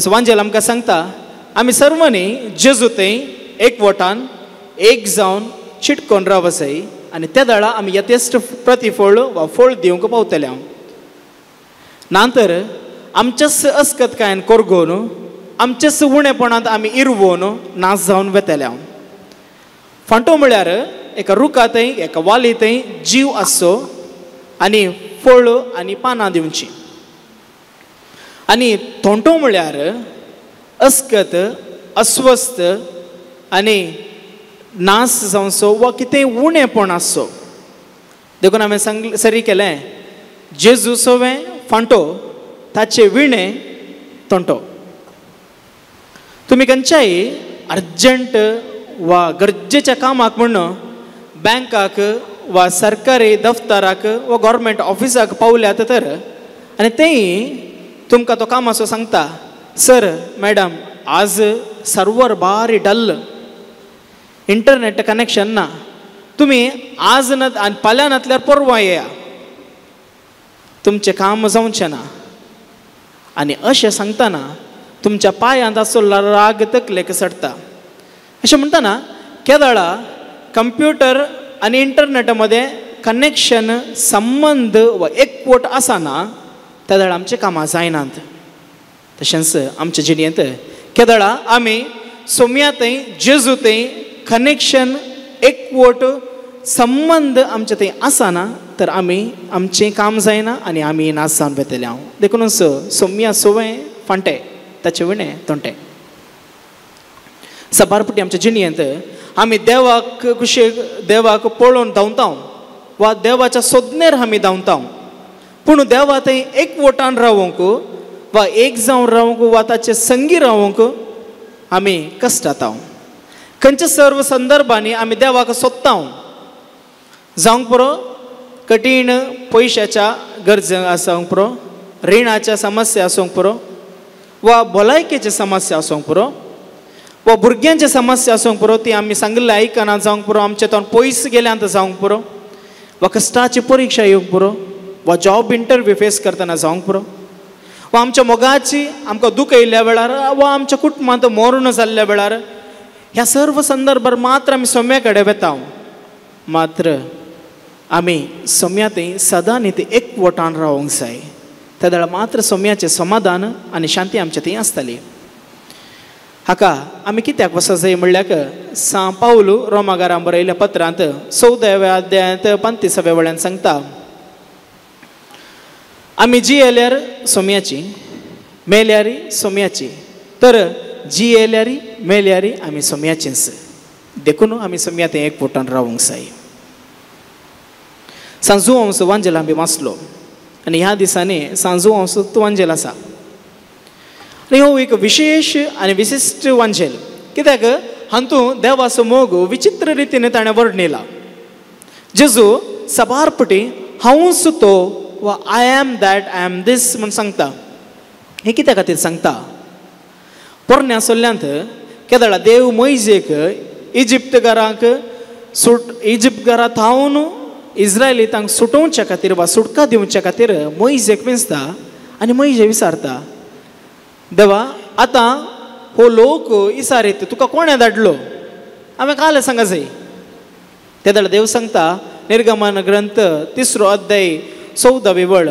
वांजेल आमकां सांगता आमी सर्वांनी जेजू थंय एकवटान एक जावन चिटकोन राव जाय आनी त्या दाळा आमी यथेश्ट प्रतिफळ वा फळ दिवंक पावतले. नंतर आमच्याच अस्कतकायेन कोरगोवन आमच्याच उणेपणांत आमी इरवून नाश जावन वेतले. फांटो म्हळ्यार एका रुखा थंय एका वाली थंय जीव आसचो आनी फळ आनी पानां दिवची. आनी तोंटो म्हळ्यार अस्कत अस्वस्थ आनी नाश जावचो वा कितेंय उणेपण आसचो. देखून हांवें सरी केलें जेजू सोवे फांटो ताचे विणे तोंटो. तुमी खंयच्याय अर्जंट वा गरजेच्या कामाक म्हणून बँकाक वा सरकारी दफ्तराक वा गव्हर्मेंट ऑफिसाक पावल्यात तर आनी तेंय तुमकां तो कामाचो सांगता, सर मॅडम आज सर्वर बारी डल, इंटरनेट कनेक्शन ना, तुमी आज न आनी फाल्यां नातल्यार परवां येया, तुमचें काम जावचें ना. आनी अशें सांगतना तुमच्या पांयांत आसलो राग तकलेक सडटा. अशें म्हणटना केदळा कंप्युटर आनी इंटरनेटा मदें कनेक्शन संबंध वा एकवट आसना त्या वेळा आमचे कामां जायनात. तशेंच आमच्या जिणेंत केदळा आमी सोम्या थंय जेजू थंय कनेक्शन एकवट संबंध आमचे थंय आसना तर आमी आमचें काम जायना आनी आमी नाश जावन वेतले. हांव देखूनच सोम्या सोवे फांटे ताचे विणे तोंटे. सबारपटी आमच्या जिणेंत आमी देवाक कुशीक देवाक पळोवन धांवता वा देवाच्या सोदनेर आमी धांवता, पूण देवा थंय एकवटान रावूंक वा एक जावन रावूंक वा ताचे संगी रावूंक आमी कश्ट जाता. खंयच्या सर्व संदर्भांनी आमी देवाक सोदता. जावंक पुरो कठीण पयशाच्या गरज आसूंक पुरो, रिणाच्या समस्या आसूंक पुरो, वा भलायकेची समस्या आसूंक पुरो, वा भुरग्यांची समस्या आसूंक पुरो ती आमी सांगलें आयकना जावंक पुरो, आमचे तोंड पयस गेल्यांत जावंक पुरो, वा कश्टाची परीक्षा येवंक पुरो, वा जॉब इंटरव्यू फेस करतना जावंक पुरो, वा आमच्या मोगाची आमकां दूख येयल्या वेळार वा आमच्या कुटुंबांत मरण जाल्ल्या वेळार ह्या सर्व संदर्भार मात्र आमी सोम्या कडेन वेता. मात्र आमी सोम्या थंय सदां न्ही ती एकवटान रावंक जाय. त्या वेळार मात्र सोम्याचें समाधान आनी शांती आमच्या थंय आसतली. हाका आमी कित्याक वचो जाय म्हणल्यार सा पावलू रोमाकारांक बरयल्या पत्रांत 14व्या अध्यायांत 35व्या वळ्यान सांगता, आमी जियेल्यार सोम्याची, मेल्यारी सोम्याची, तर जियेल्यारी मेल्यारी आमी सोम्याचीच, देखून आमी सोम्यात एकवटान रावूंक जाय. सांजू वंस वांजेल आमी वाचलो आनी ह्या दिसांनी सांजू वंस वांजेल आसा. आनी हो एक विशेष आनी विशिश्ट वांजेल, कित्याक हातूंत देवाचो मोग विचित्र रितीन ताणें वर्णिला. जेजू सबारपटी हांवूच तो वा I am that I am दीस म्हूण सांगता. हें कित्या खातीर सांगता? पोरण्या सोल्ल्यांत केदळा देव मोइजेक इजिप्तकारांक इजिप्तकारां थावन इस्रायली तांकां सुटोवच्या खातीर वा सुटका दिवच्या खातीर मोइजेक विंचता आनी मोइजे विचारता, देवा आतां हो लोक इसारीत तुका कोणें धाडलो, हांवें काल सांगा जाय. तेदळ देव सांगता निर्गमन ग्रंथ 3 अध्याय 14वी वळ,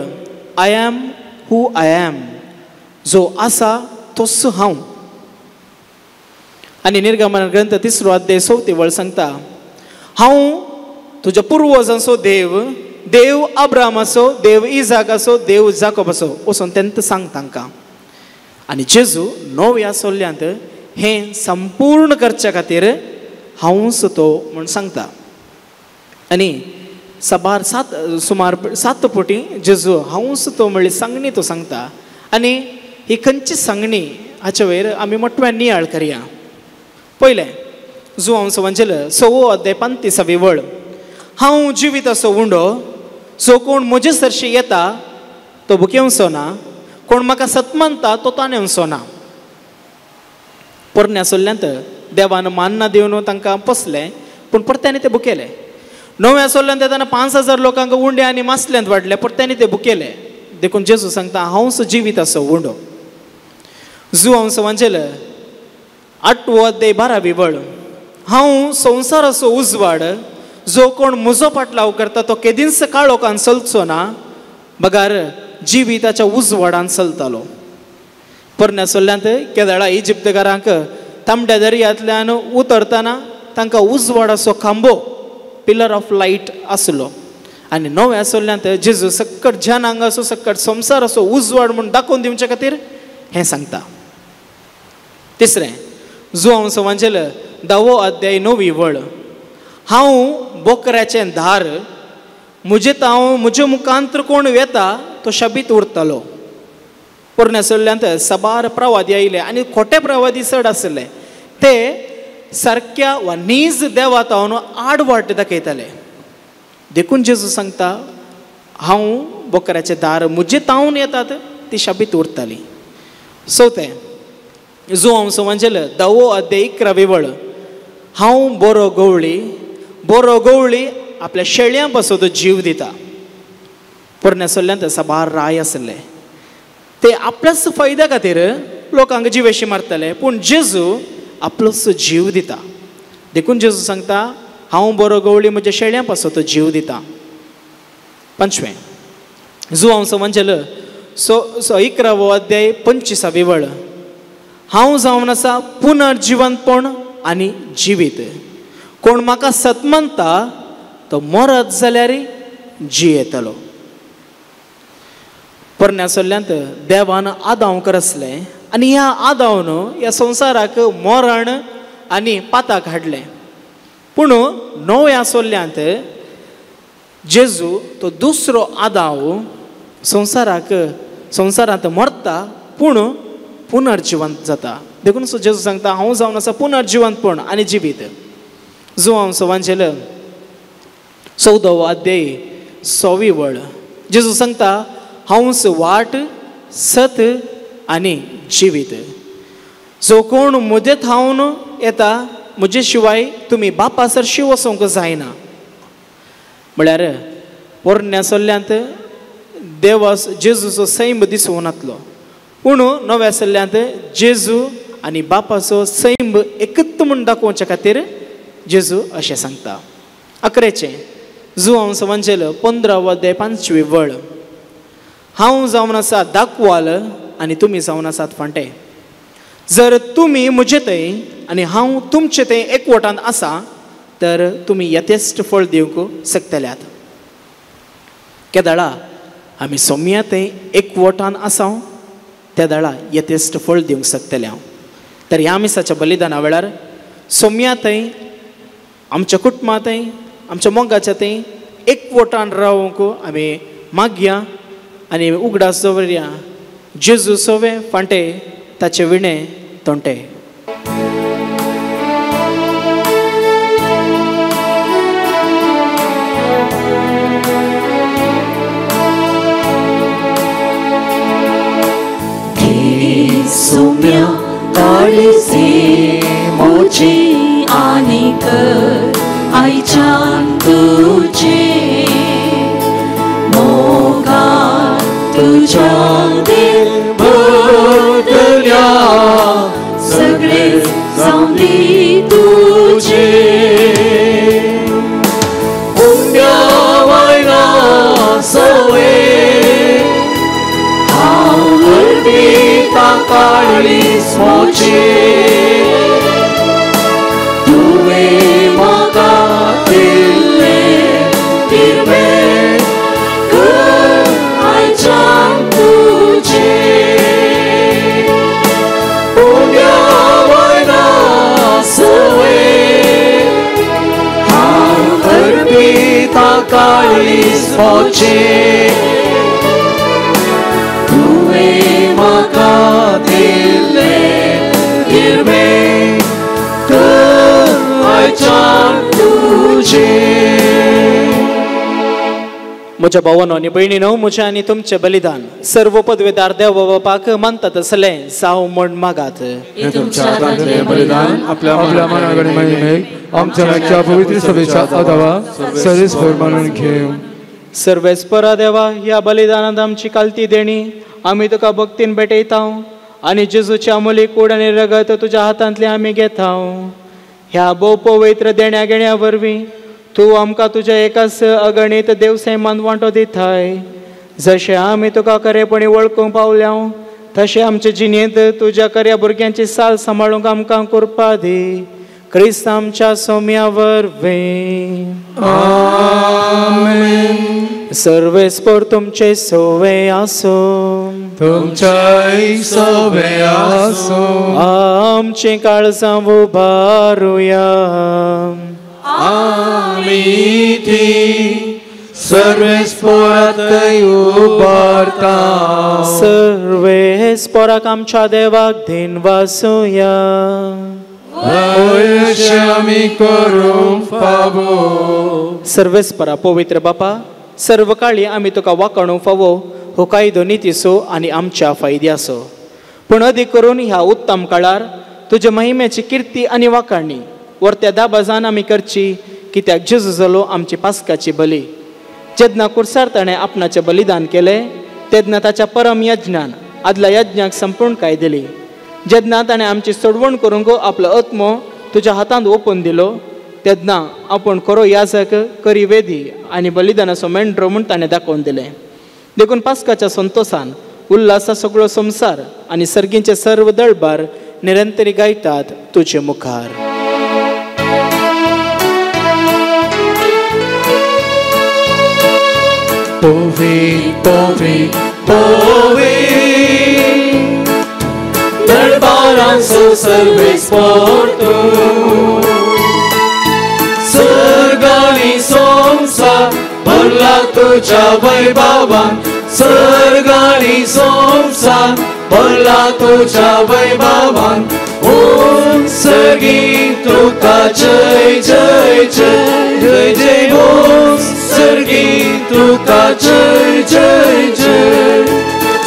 I am who I am, जो आसा तोच हांव. आनी निर्गमन ग्रंथ 3 अध्याय 4 वळ सांगता, हांव तुज्या पुर्वजांचो देव, देव अब्रामाचो, देव इजाकाचो, देव जाकोबाचो वचून तेंत सांग तांकां. आनी जेजू नव्या सोल्ल्यांत हें संपूर्ण करच्या खातीर हांवूच तो म्हूण सांगता. आनी सुमार 7 फावटी जेजू हांवूच तो म्हणली सांगणी तो सांगता. आनी ही खंयची सांगणी हाचे वयर आमी मोठ्यान नियाळ करया. पयलें जुआंवस वांजेल 6 अध्याय 35वी वळ, हांव जिवीत असो उंडो, जो कोण म्हजे सरशी येता तो भुकेवचो ना, कोण म्हाका सतमानता तो ताणेवचो ना. पोरण्या सोल्ल्यांत देवान मान्ना दिवन तांकां पसलें, पूण परत्यांनी ते भुकेले. नव्या सोल्ल्यांत येताना 5000 लोकांक उंडे आनी मासल्यांत वाडले, परत्यांनी ते भुकेले. देखून जेजू सांगता हांवच जिवीत असो उंडो. जुआंवस वांजेल 8 अध्याय 12वी वळ, हांव संवसाराचो उजवाड, जो कोण म्हजो पाटलाव करता तो केदींच काळोखान चलचो ना, बगार जिविताच्या उजवाडान चलतालो. पोरण्या सोल्ल्यांत केदळा इजिप्तकारांक तांबड्या दर्यांतल्यान उतरतना तांकां उजवाडाचो खांबो, पिलर ऑफ लायट आसलो. आनी नव्या सोल्ल्यांत जेजू सक्कट जनांगाचो सक्कट संवसाराचो उजवाड म्हूण दाखोवन दिवचे खातीर हें सांगता. तिसरें जुआंवस वांजेल 10 अध्याय 9वी वळ, हांव बोकऱ्याचें धार, म्हजे मुखांतर कोण वेता तो शाबीत उरतलो. पोरण्या सोल्ल्यांत सबार प्रवादी आयले आनी खोटे प्रवादी चड आसले. ते सारक्या वा नीज देवात हांव आडवाट दाखयताले. देखून जेजू सांगता हांव बोकऱ्याचें धार, म्हजे तावन येतात ती शाबीत उरतली. चवथें जुआंवस वांजेल 10 अध्याय 11वी वळ, हांव बरो गवळी आपल्या शेळ्यां पासून जीव दिता. पोरण्या सोल्ल्यांत साबार राय आसले. ते आपल्याच फायद्या खातीर लोकांक जिवेशी मारतले, पूण जेजू आपलोच जीव दिता. देखून जेजू सांगता हांव बरो गवळी म्हज्या शेळ्यां पासून जीव दिता. 5वें जुआंवस वांजेल 11वो अध्याय 25वी वळ, हांव जावन आसा पुनर्जिवंतपण आनी जिवीत, कोण म्हाका सतमानता तो मरत जाल्यार जियेतलो. पोरण्या सोल्ल्यांत देवान आदाव करसले आनी ह्या आदावन ह्या संवसाराक मरण आनी पाताक हाडलें. पूण नव्या सोल्ल्यांत जेजू तो दुसरो आदाव संवसारांत मरता पूण पुनर्जिवंत जाता. देखून जेजू सांगता हांव जावन आसा पुनर्जिवंतपण आनी जिवीत. जुआंवस वांजेल 14वो अध्याय 6वी वळ, जेजू सांगता हांवच वाट, सत आनी जिवीत. जो कोण म्हजे थावन येता म्हजे शिवाय तुमी बापा सरशी वचोंक जायना. म्हळ्यार पोरण्या सोल्ल्यांत देवास जेजूचो सैम दिसून येतलो, पूण नव्या सोल्ल्यांत जेजू आनी बापाचो सैम एकत्र म्हूण दाखोवच्या खातीर जेजू अशें सांगता. 11वें जुआंवस वांजेल 15वो अध्याय 5वी वळ, हांव जावन आसा दाखवाल आनी तुमी जावन आसात फांटे. जर तुम्ही म्हजे थंय आनी हांव तुमचे थंय एकवटान आसा तर तुमी यथेश्ट फळ दिवंक शकतल्यात. केदाळा आमी सोम्या थंय एकवटान आसा त्या दाळा यथेश्ट फळ दिवंक शकतले हांव. तर ह्या मिसाच्या बलिदाना वेळार सोम्या थंय आमच्या कुटुंबा थंय आमच्या मोगाच्या थंय एकवटान रावूंक आमी मागया आनी उगडास दवरया. जेजू सोवे फांटे ताचे विणे तोंटे. सोम्या काळीसी मोची आनीक आयच्यान तुजे मोगान तुज्या दिल भरतल्या सगळे जावली तुजे उम्या वायना सोवे काळीस मोचे तुवें म्हाका दिल्लें हिरवें घर आयच्यान तुजें उम्या वायना सवे हांव अर्पिता काळीस मोचे तुवें म्हाका म्हज्या भावांनो आनी भयणीनो म्हजें आनी तुमचें बलिदान सर्व पदवेदार देव बापाक मानतात तसलें जावं म्हण मागात. बलिदान आपल्या मनाकडे महिमेक आमच्या राजच्या पवित्र सभेच्या आदावा सर्वेस्पर मानून घेऊ. सर्वेस्परा देवा ह्या बलिदानांत आमची कालती देणी आमी तुका भक्तीन भेटयता आनी जेजूच्या अमोली कूड आनी रगत तुज्या हातांतले आमी घेता. ह्या भोव पवित्र देण्या घेण्या वरवीं तूं आमकां तुज्या एकाच अगणीत देवसैमान वांटो दिताय. जशें आमी तुका खरेपणी वळखूंक पावल्या तशें आमचे जिणेंत तुज्या खऱ्या भुरग्यांची साल सांबाळूंक आमकां करपा दी. क्रिस्त आमच्या सोम्या वरवीं आमेन. सर्वेस्पर तुमचे सोवे आसो तुमच्याय सोवे आसो आमची काळजां उबारुया. आमी ती सर्वेस्परांतय उबारता. सर्वेस्पराक आमच्या देवाक दिन वासुया. आमी करूंक फावो. सर्वेस्परा पवित्र बापा सर्व काळी आमी तुका वाकणूक फावो हो कायदो नितीसो आनी आमच्या फायद्याचो. पूण अदीक करून ह्या उत्तम काळार तुज्या महिम्याची किर्ती आनी वाखाणणी वर्त्या दाबाजान आमी करची. कित्याक जेजू जालो आमची पास्काची बली. जेन्ना कुर्सार ताणें आपणाचें बलिदान केलें तेन्ना ताच्या परम यज्ञान आदल्या यज्ञाक संपूर्णकाय दिली. जेन्ना ताणें आमची सोडवण करूंक आपलो आत्मो तुज्या हातांत ओपून दिलो तेन्ना आपूण खरो याजक करी वेदी आनी बलिदानाचो मेंढरो म्हूण ताणें दाखोवन दिलें. देखून पास्काच्या संतोशान उल्हासा सगळो संवसार आनी सर्गींचे सर्व दळबार निरंतरी गायतात तुजे मुखार. Povit, povit, povit दरबारांचो सर्वेस्पर तूं सर्गानी संवसार भरला तुज्या वैभवान. सर्गानी संवसार भरला तुज्या वैभवान. ओम सर्गीं तुका जय जय जय जय जय. ओम सर्गीं तुका जय जय जय.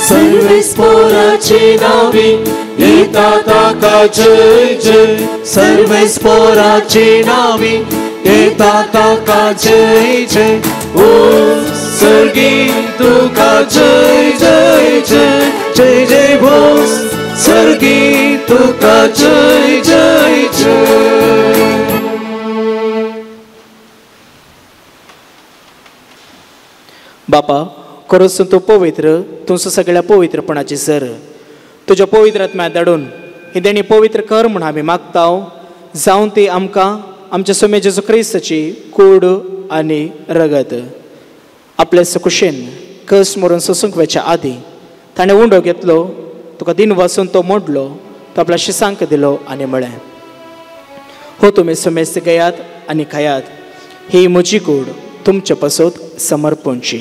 सर्वेस्पराची नावी येता ताका जय जय. सर्वेस्पराची नावी येता ताका जय जय. ओम सर्गीं तुका जय जय जय जय जय. ओम सर्गीं तुका जय जय जय. बापा खरोच तूं पवित्र तूं सगळ्या पवित्रपणाची सर. तुज्या पवित्र आत्म्या धाडून ही देणी पवित्र कर म्हूण आमी मागता जावं ती आमकां आमच्या सोमे जेजू क्रिस्ताची कूड आनी रगत आपल्या सुकुशेन कस मरून सोसूंक वेच्या आदी ताणें उंडो घेतलो तुका दिन वाचून तो मोडलो तो आपल्या शिसांक दिलो आनी म्हळें हो तुमी सुमेस्त घेयात आनी खायात ही म्हजी कूड तुमचे पासत समर्पणची.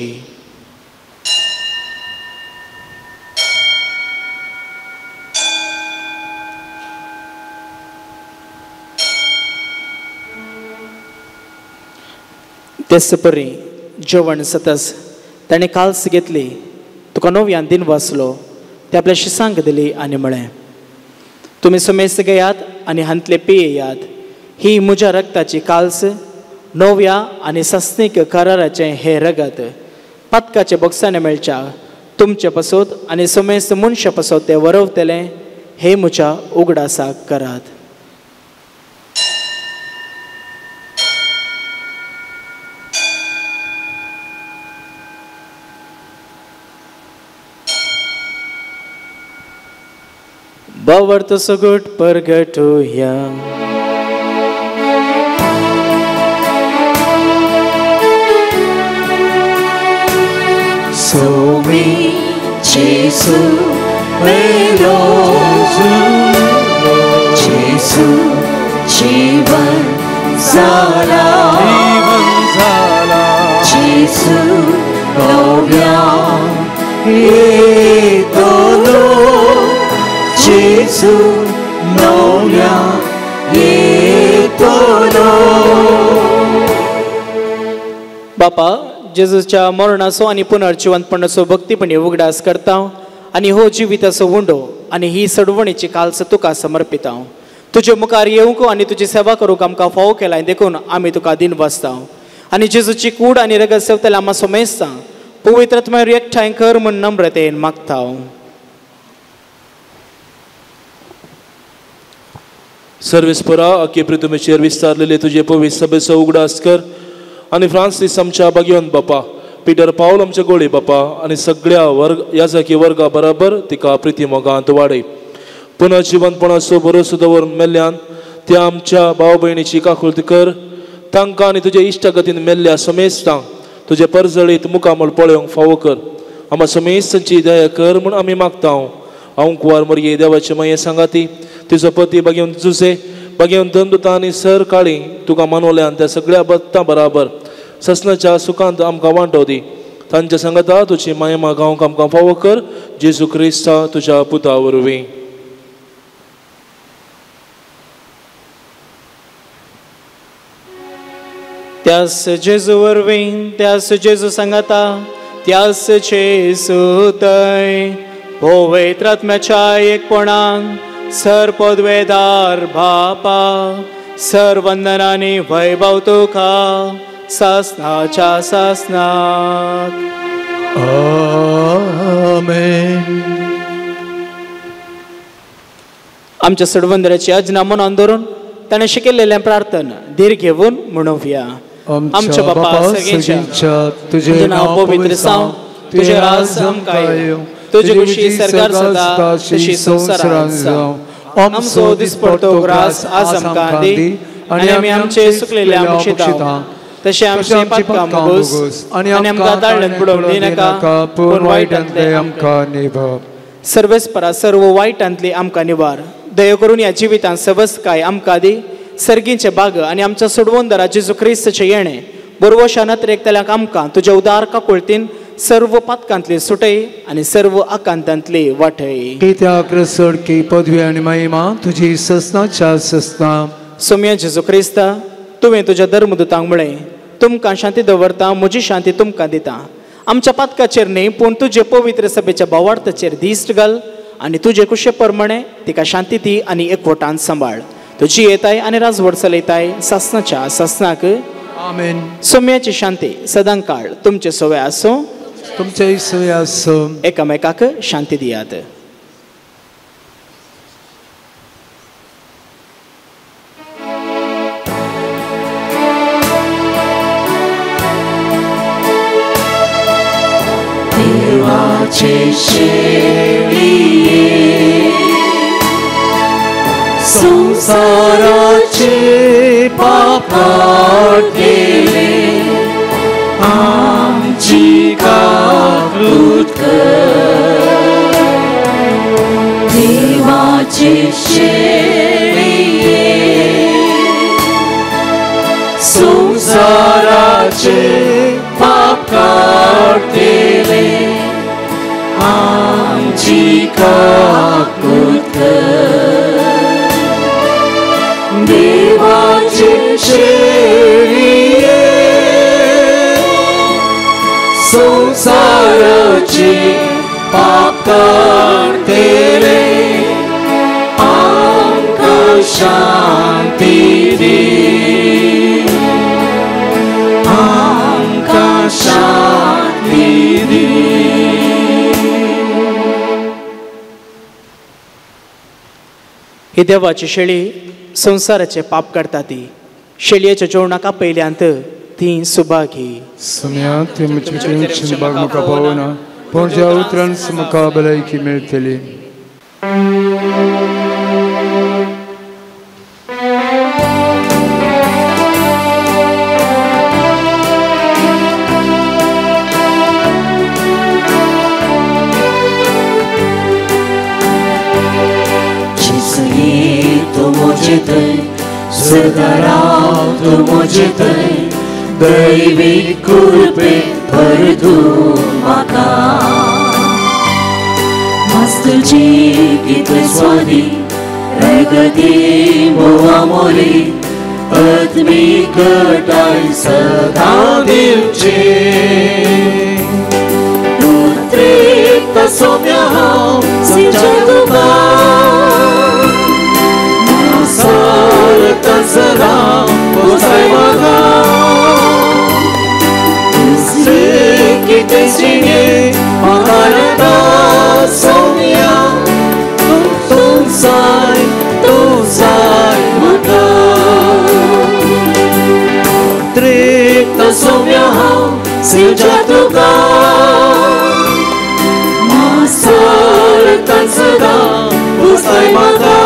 तेच परी जेवण सतस ताणें काल्स घेतली तुका नव्यान दिन वाचलो ते आपल्या शिसांक दिली आनी म्हळें तुमी सुमेस्त घेयात आनी हांतले पियेयात ही म्हज्या रक्ताची काल्स नव्या आनी सस्नीक कराराचें हें रगत पातकाचे बोक्साने मेळच्या तुमचे पासत आनी सुमेस्त मनशा पासत तें वरवतलें हे म्हज्या उगडासाक करात. बावर्त सगट परगटुया सोमी जेसू मेलो जेसू जीवन झाला जेसू नव्या येतलो जेसू नव्या येतलो. बापा जेजूच्या मरणाचो आनी पुनर्जिवंतपणाचो भक्तीपणी उगडास करता आनी हो जिविताचो उंडो आनी ही सडवणीची काल्स तुका समर्पिता. तुजे मुखार येवंक आनी तुजी सेवा करूंक आमकां फाव केलाय देखून आमी तुका दिन वाचता आनी जेजूची कूड आनी रगत सेवतले आम्हा सोमेस्ता पवित्रत्मय एकठांय कर म्हूण नम्रतेन मागता. सर्वेस्परा अख्खे पृथ्वीचेर विस्तारलेले तुझे पवित्र सभेचो उगडास कर आनी फ्रांसीस आमच्या बागेवन बापा पीटर पावल आमच्या गोळी बापा आनी सगळ्या वर्ग याजकी वर्गा बरोबर तिका प्रिती मोगांत वाडय. पुनर्जिवंतपणाचो भरोसो दवरून मेल्ल्यान त्या आमच्या भाव भयणीची काकुळट कर तांकां आनी तुज्या इश्टगतीन मेल्ल्या समेस्तांक तुजे परजळीत मुखामळ पळोवंक फावो कर. आम्हा समेस्तांची दया कर म्हूण आमी मागता. हांव कुंवार मरये देवाचे माये सांगाती तिचो पती बागेवन जुसे बागेवन दंदुता आनी सर काळी तुका मनवल्यान त्या सगळ्या भक्तां बराबर ससनाच्या सुखांत आमकां वांटो दी. तांच्या सांगता तुजी महिमा गावंक आमकां फावो कर जेजू क्रिस्ता तुज्या पुता वरवीं. त्यास जेजू वरवीं त्यास जेजू सांगता त्यास जेजू तय पवित्र आत्म्याच्या एकपणान सर पदवेदार बापा सर वंदनांनी वैभव तुका सासनाच्या सासनाक. आमेन. आमच्या सडवंदराची आज्ञा मनान धरून ताणें शिकयलेलें प्रार्थन धीर घेवन म्हणुया. आमच्या बापा सगळ्यांच्या तुझे नांव पवित्र जावं तुझे राज आमकां येवं तुझी खुशी सरकार सदा तशी संवसारांत जावं. आमचो दिसपडतो ग्रास आज आमकां दी आनी आमी आमचे सुकलेले आमकां तशें आमचे पातकां मागोस आनी आमकां दाळ्यान बुडोवंक दिनाका पूण वायटांतले आमकां निभव. सर्वेस्परा सर्व वायटांतली आमकां निवार दया करून ह्या जिवितांत सवस्काय आमकां दी सर्गीचे बाग आनी आमच्या सोडवंदरा जेजू क्रिस्ताचें येणें बरोवशान एकतल्याक आमकां तुज्या उदार काकुळतीन सर्व पातकांतली सुटय आनी सर्व आकांतांतली वाटय. कित्याक सडकी पदवी आनी महिमा तुजी ससनाच्या ससना. सोम्या जेजू क्रिस्ता तुवें तुज्या धर्मदुतांक म्हळें तुमकां शांती दवरता म्हजी शांती तुमकां दिता. आमच्या पातकाचेर न्ही पूण तुजे पवित्र सभेच्या भावार्थाचेर दिश्ट घाल आनी तुजे कुशे प्रमाणे तिका शांती दी आनी एकवटान सांबाळ. तुजी येताय आनी राजवट चलयताय सासनाच्या सासनाक. आमेन. सोम्याची शांती सदां काळ तुमचे सोवे आसूं. तुमचे सोवे आसूं. एकामेकाक शांती दियात. देवाचे शेळिये संसाराचे पाप केले आमची काकूत कर देवाचे शेळिये संसाराचे पाप केले आमची काकूत कर देवाचे शेळिये संसाराचे पाप केले आमका शांती दी आमका शांती दी ही देवाची शेळी संसाराचे पाप करता ती शेळयेच्या जेवणाका पयल्यांत ती सुभागी समयांत ती मुचमिची बाग म्हाका पावना पूण ज्या उतरांत म्हाका भलायकी मेळटली सदा राव तू मुझे थंय दैवीक कृपे भर तूं म्हाका मास्तरची कितले स्वादी प्रगती मोवा मोली आत्मीक घटाय सदा दिवचे उद्रेक सौम्य हांव सिंचय तुका सदा पोसाय म्हाका कितें जिणे म्हाका येता सौम्या तूं जाय म्हाका त्रेक्त सौम्या हांव सिंचय तुका मासाळटान सदा पोसाय म्हाका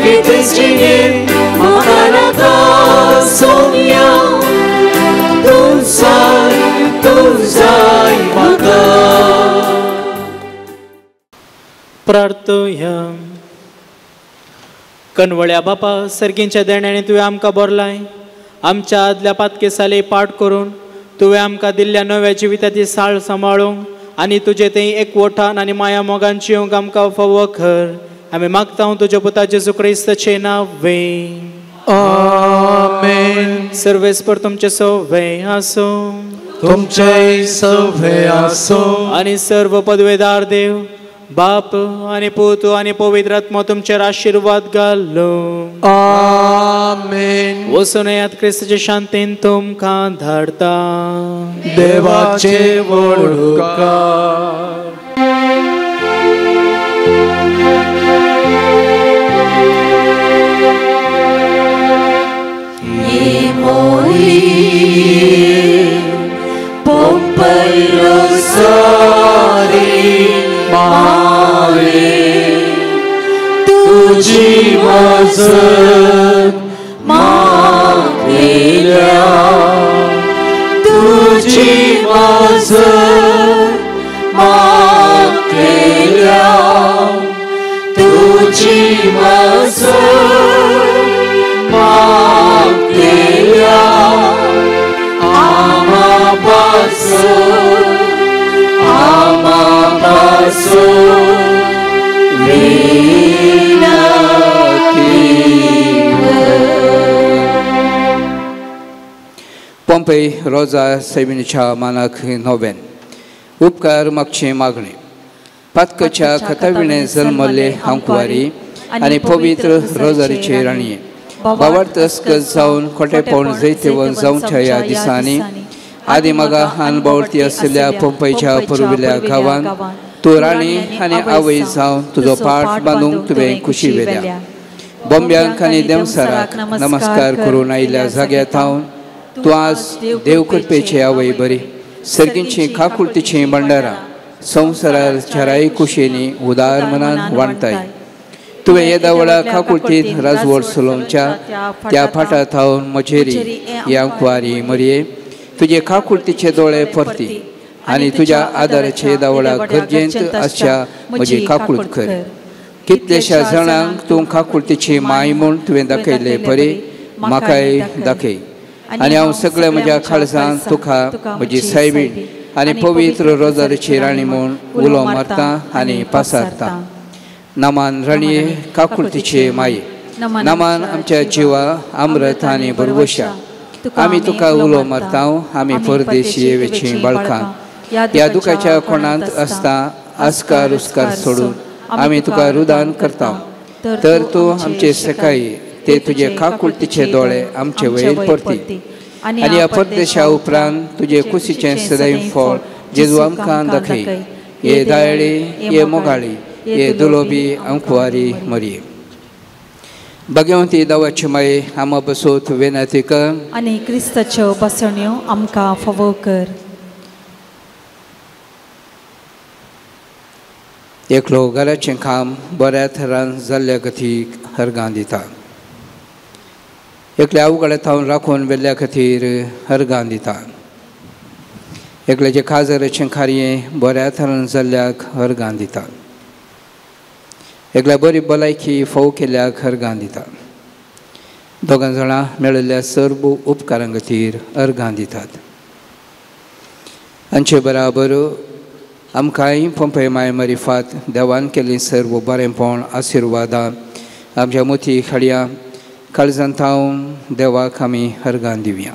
कितें जिणे म्हाका येता सौम्या तूं जाय म्हाका प्रार्थया कनवळ्या बापा सर्गींच्या देण्याने तुवें आमकां बरलाय आमच्या आदल्या पातकेसाले पाठ करून तुवें आमकां दिल्ल्या नव्या जिविताची साळ सांबाळूंक आनी तुजे थंय एकवटान आनी माया मोगान जिवंक आमकां फावो कर आमी मागता तुज्या पुता जेजू क्रिस्ताचे नांवें आमेन सर्वेस्पर तुमचे सव्वे आसो तुमचे सव्वे आसो आनी सर्व पदवेदार देव बाप आनी पुत आनी पवित्र आत्मा तुमचेर आशीर्वाद घालो आमेन वचून येयात क्रिस्ताचे शांतीन तुमकां धाडटा देवाचे वडकार Pompeiro sori mare तुझी मजत मागेल्या तुझी मजत मागेल्या तुझी मजत मागेल्या पोंपेय रोजा सैबिनीच्या मानाक नोवेन उपकार मागचे मागणे पातकच्या खताविणे जल्मले हांकुवारी आनी पवित्र रोजारीचे राणये बावार्थ अस्कत जावन खोटेपण जैतेवन जावच्या ह्या दिसांनी आदी मगा अनबावळती असलेल्या पोंपेयच्या पुर्विल्या गांवांत तूं राणी आनी आवय जावन तुजो पाठ बांदूंक तुवें खुशी वेल्या बॉम्ब्यांक आनी देवसाराक नमस्कार करून आयिल्ल्या जाग्यार थावन तूं आज देव कृपेचे आवय बरी सर्गींची खाकुळतीची भंडारा संवसारार चाराय कुशेनी उदार मनान वाणताय तुवें येदा वळा काकुळटीत राजवट सुलोवच्या त्या फाटा थावन मचेरी ह्या कुवारी मरये तुजे काकुळटीचे दोळे परती आनी तुज्या आदाराचे येदा वळा गरजेंत आसच्या म्हजी काकुळट कर कितलेशा जाणांक तूं काकुळटीची माय म्हूण तुवें दाखयले परे म्हाकाय दाखय आनी हांव सगळ्या म्हज्या काळजांत तुका म्हजी सायबीण आनी पवित्र रोजारीची राणी म्हूण उलो मारता आनी पासारता नामान राणये काकुळटीचे माये नामान आमच्या जिवा अमृत आनी बरवशा आमी तुका उलो मारता आमी परदेशी येवेची बाळकां ह्या दुखाच्या कोणांत आसता आस्कार उस्कार सोडून आमी तुका रुदान करता तर तूं आमचे सकाळी ते तुजे काकुळटीचे दोळे आमचे वयर परती आनी ह्या परदेशा उपरांत तुजे कुशीचें सदैव फळ जेजू आमकां दाखय ये दायळे ये मोगाळी ये दुलोबी अंकुवारी मरये भगवंती दावाचे माये आम बसोत विनंती कर आनी क्रिस्ताच्यो बसण्यो आमकां फावो कर एकलो घराचें काम बऱ्या थरान जाल्ल्या गतीक हरगां दिता एकल्या अवघडे थावन राखून वेल्ल्या खातीर हरगां दिता एकल्याचे काजराचें कार्य बऱ्या तरान जाल्ल्याक हरगां दिता एकल्या बरी भलायकी फावो केल्ल्याक हरगां दिता दोगां जाणां मेळिल्ल्या सर्व उपकारां खातीर हरगां दितात हांचे बराबर आमकांय पंपय माय मरिफात देवान केल्लीं सर्व बरेंपण आशिर्वादां आमच्या मोती खडया काळजांत थावन देवाक आमी हरगां दिवया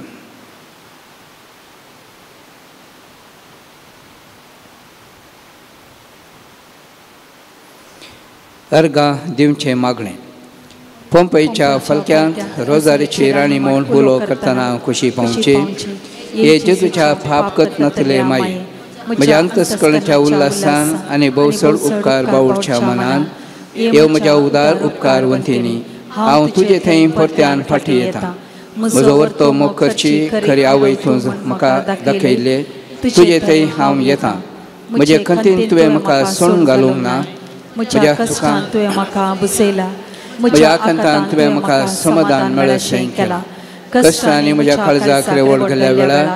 हरगां दिवचें मागणें पंपयच्या फलक्यांत रोजारीची राणी म्हूण उलो करतना खुशी पावचे हे जेजूच्या पाप कत नातले माये म्हज्या अंतस्करणाच्या उल्हासान आनी भोवसळ उपकार बावडच्या मनान ह्यो म्हज्या उदार उपकार वंतिनी हांव तुजे थंय परत्यान फाटी येता म्हजो वर्तो मोग करची खरी आवय तूं म्हाका दाखयले तुजे थंय हांव येता म्हजे खंतीन तुवें म्हाका सोडून घालूंक ना म्हज्या कश्टांत तुवें म्हाका बुसयला म्हज्या आकांतान तुवें म्हाका समाधान मेळशें केलां कश्टांनी म्हज्या काळजाक रेवळ घाल्ल्या वेळार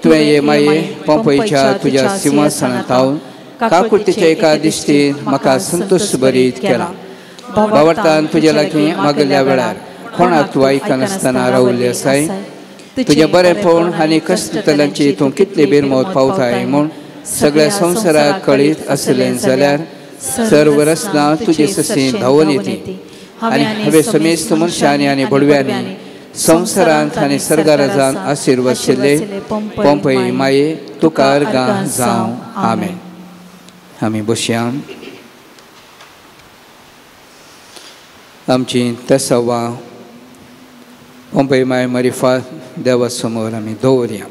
तुवें हे माये पंपयच्या तुज्या सिंहासनांत थावन काकुळटीच्या एका दिश्टीन म्हाका संतोश भरीत केला भावार्थान तुजे लागीं मागल्या वेळार कोणाक तूं आयकनासतना रावल्ली आसाय तुजें बरेंपण आनी कश्टतल्यांची तूं कितली बेरमोत पावताय म्हूण सगळ्या संवसाराक कळीत आसलें जाल्यार सर्व रस्तां तुजे ससी धांवन येती आनी हांवें समेस्त मनशांनी आनी बडव्यांनी संवसारांत आनी सर्गाराजांत आशिर्वाद शिल्ले पंपय माये तुका हरगां जावं आमेन आमी बसया आमची तेसवा पंपय माय मरिफात देवा समोर आमी दवरया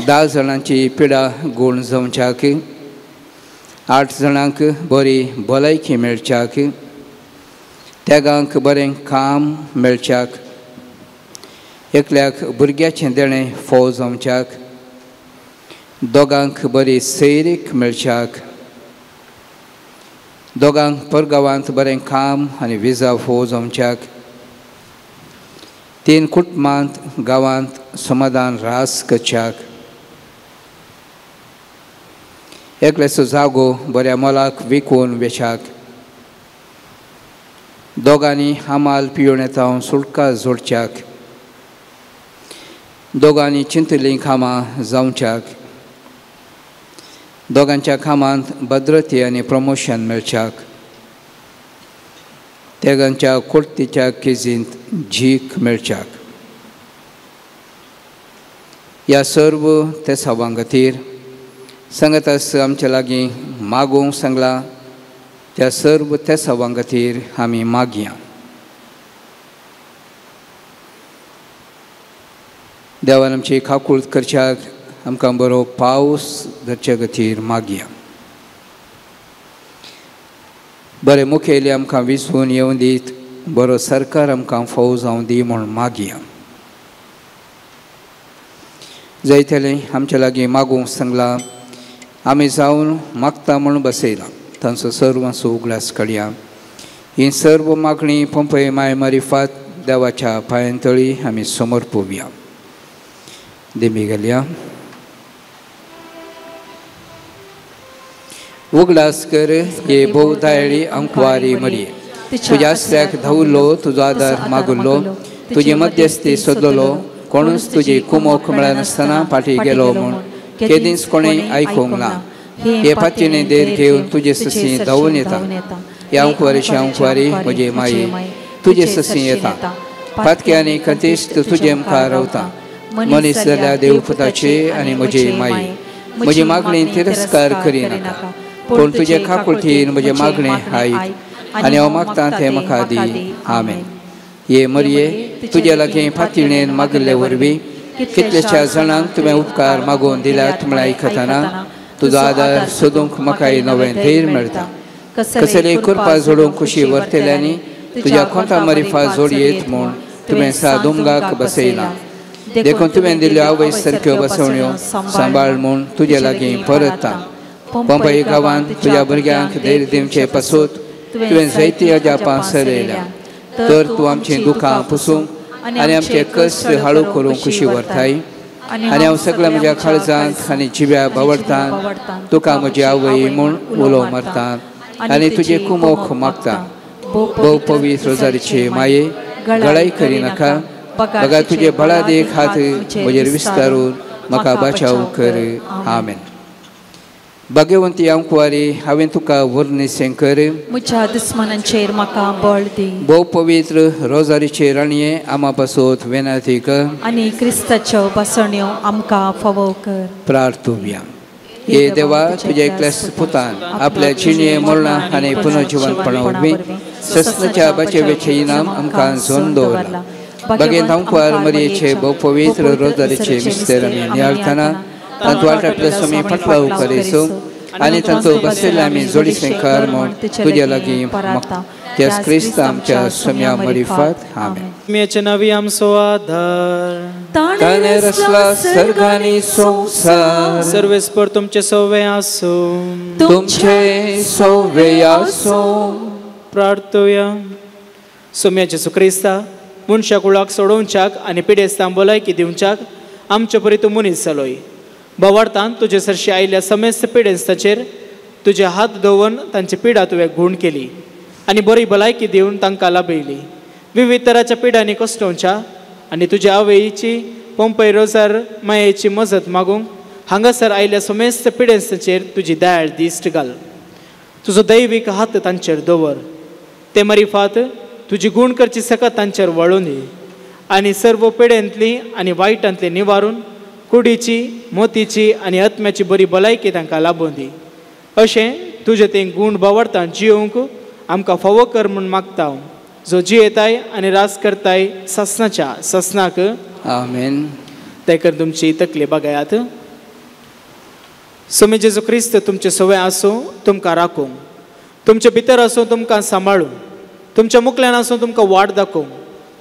10 जाणांची पिडा गूण जावच्याक 8 जाणांक बरी भलायकी मेळच्याक तेगांक बरें काम मेळच्याक एकल्याक भुरग्याचें देणें फोव जावच्याक दोगांक बरी सैरीक मेळच्याक दोगांक परगांवांत बरें काम आनी विजा फोव जावच्याक 3 कुटुंबांत गांवांत समाधान रास करच्याक एकल्याचो जागो बऱ्या मोलाक विकून वेचाक दोगांनी हामाल पिवण येता सुळका जोडच्याक दोगांनी चिंतलीं कामां जावच्याक दोगांच्या कामांत भद्रती आनी प्रमोशन मेळच्याक तेगांच्या कोर्तीच्या केजींत झीक मेळच्याक ह्या सर्व ते सवां खातीर सांगत आस आमचे लागीं मागूंक सांगला त्या सर्व ते सवां खातीर आमी मागया देवान आमची खाकूळ करच्याक आमकां बरो पावस धरचे खातीर मागया बरे मुखेली आमकां विसवून येवं दीत बरो सरकार आमकां फावो जावं दी म्हूण मागया जायतेलें आमचे लागीं मागूंक सांगलां आमी जावन मागता म्हणून बसयला तांचो सर्व मातसो उगडास काडया. ही सर्व मागणी पंपय माय मारिफात देवाच्या पांयांतळी आमी समोर पोवया. देमी घालया. उगडास कर हे भोव दायळी अंकवारी मरिये. तुज्या आस्त्याक धांवलो तुजो आदार मागुल्लो. तुजी मध्यस्थी सोदलो कोणूच तुजी कुमोक मेळनासतना फाटी गेलो म्हूण केदींच कोणें आयकूंक ना. हे फाटीने देर घेवन तुजे ससी धांवून येता. ह्या अंकवारीची अंकवारी म्हजे माये तुजे ससी येता. फातके आनी कतिश्त तुजे मुखार रावता. मनीस जाल्यार देवपुताचे आनी म्हजे माये. म्हजी मागणी तिरस्कार करिनाका. पूण तुजे खाकुळटीन म्हजे मागणें आयक आनी हांव मागतां तें म्हाका दी. आमेन. ये मरिये तुजे लागीं फातिणेन मागिल्ले वरवीं कितलेशा जाणांक तुवें उपकार मागून दिल्यात म्हळ्यार आयकतना तुजो आदार सोदूंक म्हाकाय नवें धैर्य मेळटा. कसले कुरपा जोडूंक खुशी वर्तल्यांनी तुज्या खोंता मारिफा जोडयेत म्हूण तुवें सादुंगाक बसयला. देखून तुवें दिल्ल्यो आवय सारक्यो बसवण्यो सांबाळ म्हूण तुजे लागीं परतता. पंपई गांवांत तुज्या भुरग्यांक धैर्य दिवचे पासून तुवें जायती अजापां सरयल्या. तर तूं आमचीं दुखां पुसूंक आनी आमचे कश्ट हाळू करूंक खुशी व्हरताय. आनी हांव सगळ्या म्हज्या काळजांत आनी जिव्या बावडटां तुका म्हजी आवय म्हूण उलो मारतां आनी तुजे कुमोक मागता. भोव पवित्र रोजारीचे माये गळाई करिनाका. बगा तुजे बळा देख हात म्हजेर विस्तारून म्हाका बचाव कर. आमेन. भाग्यवंती अंकवारी हांवें तुका वर्णिसें कर. म्हज्या दुस्मनांचेर म्हाका बळ दी. भोव पवित्र रोजारीचे राणये आमा पासत विनंती कर आनी क्रिस्ताच्यो बसण्यो आमकां फावो कर. प्रार्थुया. हे देवा तुज्या एकल्याच पुतान आपल्या जिणे मरणा आनी पुनर्जिवनपणा वरवीं सस्नाच्या बचेवेचें इनाम आमकां जोन दवरला. बागेंत अंकवार मरयेचे भोव पवित्र रोजारीचे मिस्तेर आमी नियाळतना तांचो वाटांतलो समी फाटला उपकारेसो आनी तांचो बसयल्ले आमी जोडीसें कर म्हूण तुज्या लागीं मागता. त्याच क्रिस्त आमच्या सम्या मारिफात. आमेन. मेचे नवी आमचो आधार ताणें रचला सर्ग आनी संवसार. सर्वेस्पर तुमचे सवे आसो. तुमचे सवे आसो. प्रार्थुया. सोम्याचे सुक्रिस्ता मनशा कुळाक सोडोवच्याक आनी पिडेस्तां भलायकी दिवच्याक आमचे परी तूं मनीस जालोय. भवार्थान तुजे सरशी आयिल्ल्या समेस्त पिडेस्ताचेर तुजे हात दवरून तांची पिडा तुवें घूण केली आनी बरी भलायकी दिवन तांकां लाभयली. विविध तराच्या पिडांनी कश्टोवच्या आनी तुज्या आवयची पंपय रोजार मायेची मजत मागूंक हांगासर आयिल्ल्या समेस्त पिडेस्ताचेर तुजी दयाळ दिश्ट घाल. तुजो दैवीक हात तांचेर दवर. ते मारिफात तुजी गूण करची सकत तांचेर वळून दी आनी सर्व पिडेंतली आनी वायटांतली निवारून कुडीची मोतीची आनी आत्म्याची बरी भलायकी तांकां लाभून दी. अशें तुजे ते गूण बावडटां जियोवंक आमकां फावो कर म्हूण मागता हांव, जो जियेताय आनी रास करताय ससनाच्या ससनाक. आमेन. ते कर तुमची तकली बगायात. सोमे जेजू क्रिस्त तुमचे सवय आसूं तुमकां राखूंक, तुमचे भितर आसूं तुमकां सांबाळूं, तुमच्या मुखल्यान आसूं तुमकां वाट दाखोवंक,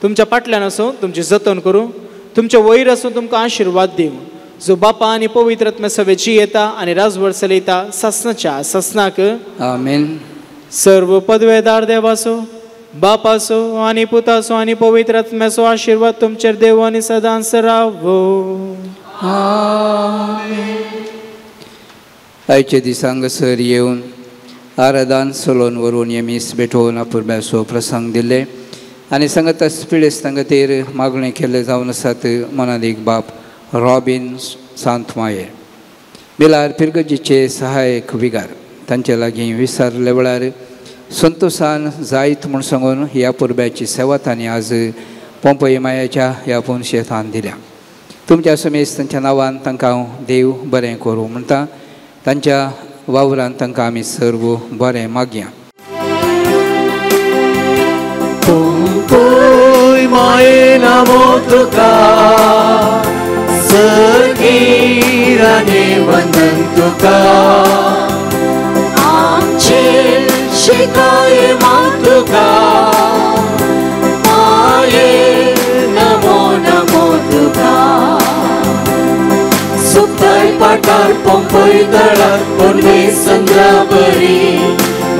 तुमच्या फाटल्यान आसूं तुमची जतन करूं, तुमच्या वयर आसूं तुमकां आशिर्वाद दिवं. जो बापा आनी पवित्र आत्म्या सवे जियेता आनी राजवर चलयता ससनाच्या ससनाक. आमेन. सर्व पदवेदार देवाचो बापाचो आनी पुताचो आनी पवित्र आत्म्याचो आशिर्वाद तुमचेर देव आनी सदांच रावो. आयचे दिसांग सर येवन आराधान चलोवन व्हरून येमीस भेटोवन आपुरब्याचो प्रसंग दिले आनी सांगत पिडेस्तांक तेर मागणें केले जावन आसात मनादीक बाप रॉबिन सांतमाये, बिलार पिरगजीचे सहायक विगार, तांचे लागीं विसारले वेळार संतोशान जायत म्हूण सांगून ह्या पुरब्याची सेवा तांणी आज पंपई मायाच्या ह्या पुनशेतान दिल्या. तुमच्या समेत तांच्या नांवान तांकां हांव देव बरें करूं म्हणटा. तांच्या वावरान तांकां आमी सर्व बरें मागया. पंपई माये नामो तुका सगीराने वंदन तुका आमचे शिकाये मातुका माये नमो नमो तुका सुखदाय वाटार पंपय तळार पोरवे संद्रा बरी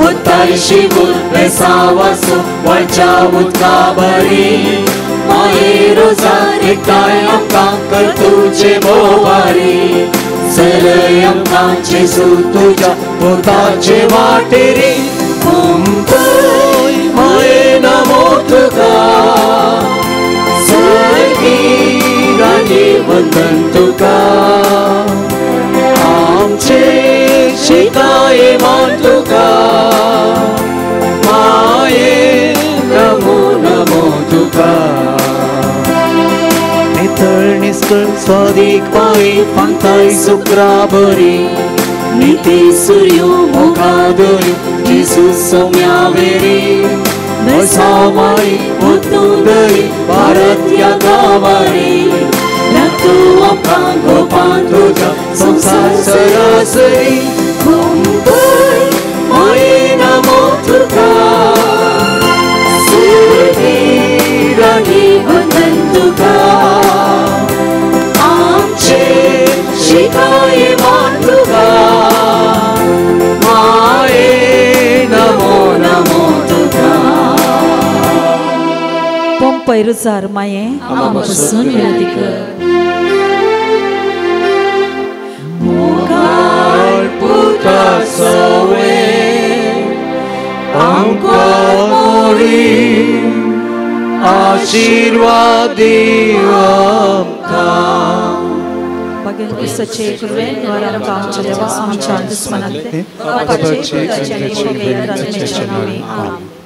उतारशी उरवे सावासो वळच्या उदका बरी माये रोजार एकठांय आमकां कर तुजे बोवारी चलय आमकां जेजू तुज्या पोताचे वाटेरी पंपय माये नामो तुका सर्गीर आनी वंदन तुका आमचे शिकाये मान तुका माये नमो नमो तुका नितळ निस्कळ स्वादीक पायी पांताय सुक्रा बरी निती सूर्यो मोगा दोरी जेजू सोम्या वेरी बसावाई उतुंदरी भारत या गावारी तू आमकां गोपान तुज्या संसार सरासरी पंपय माये नामो तुका सर्गीर आनी वंदन तुका आमचे शिकाये मान तुका माये नमो नमो तुका पंपय रुजार माये आमपासून विनंती कर puta sowe amkor mori आशीर्वादी आमकां Bagel kusache kurven wara kaamcha deva amcha dushmanate apache kusache kurven radne chanami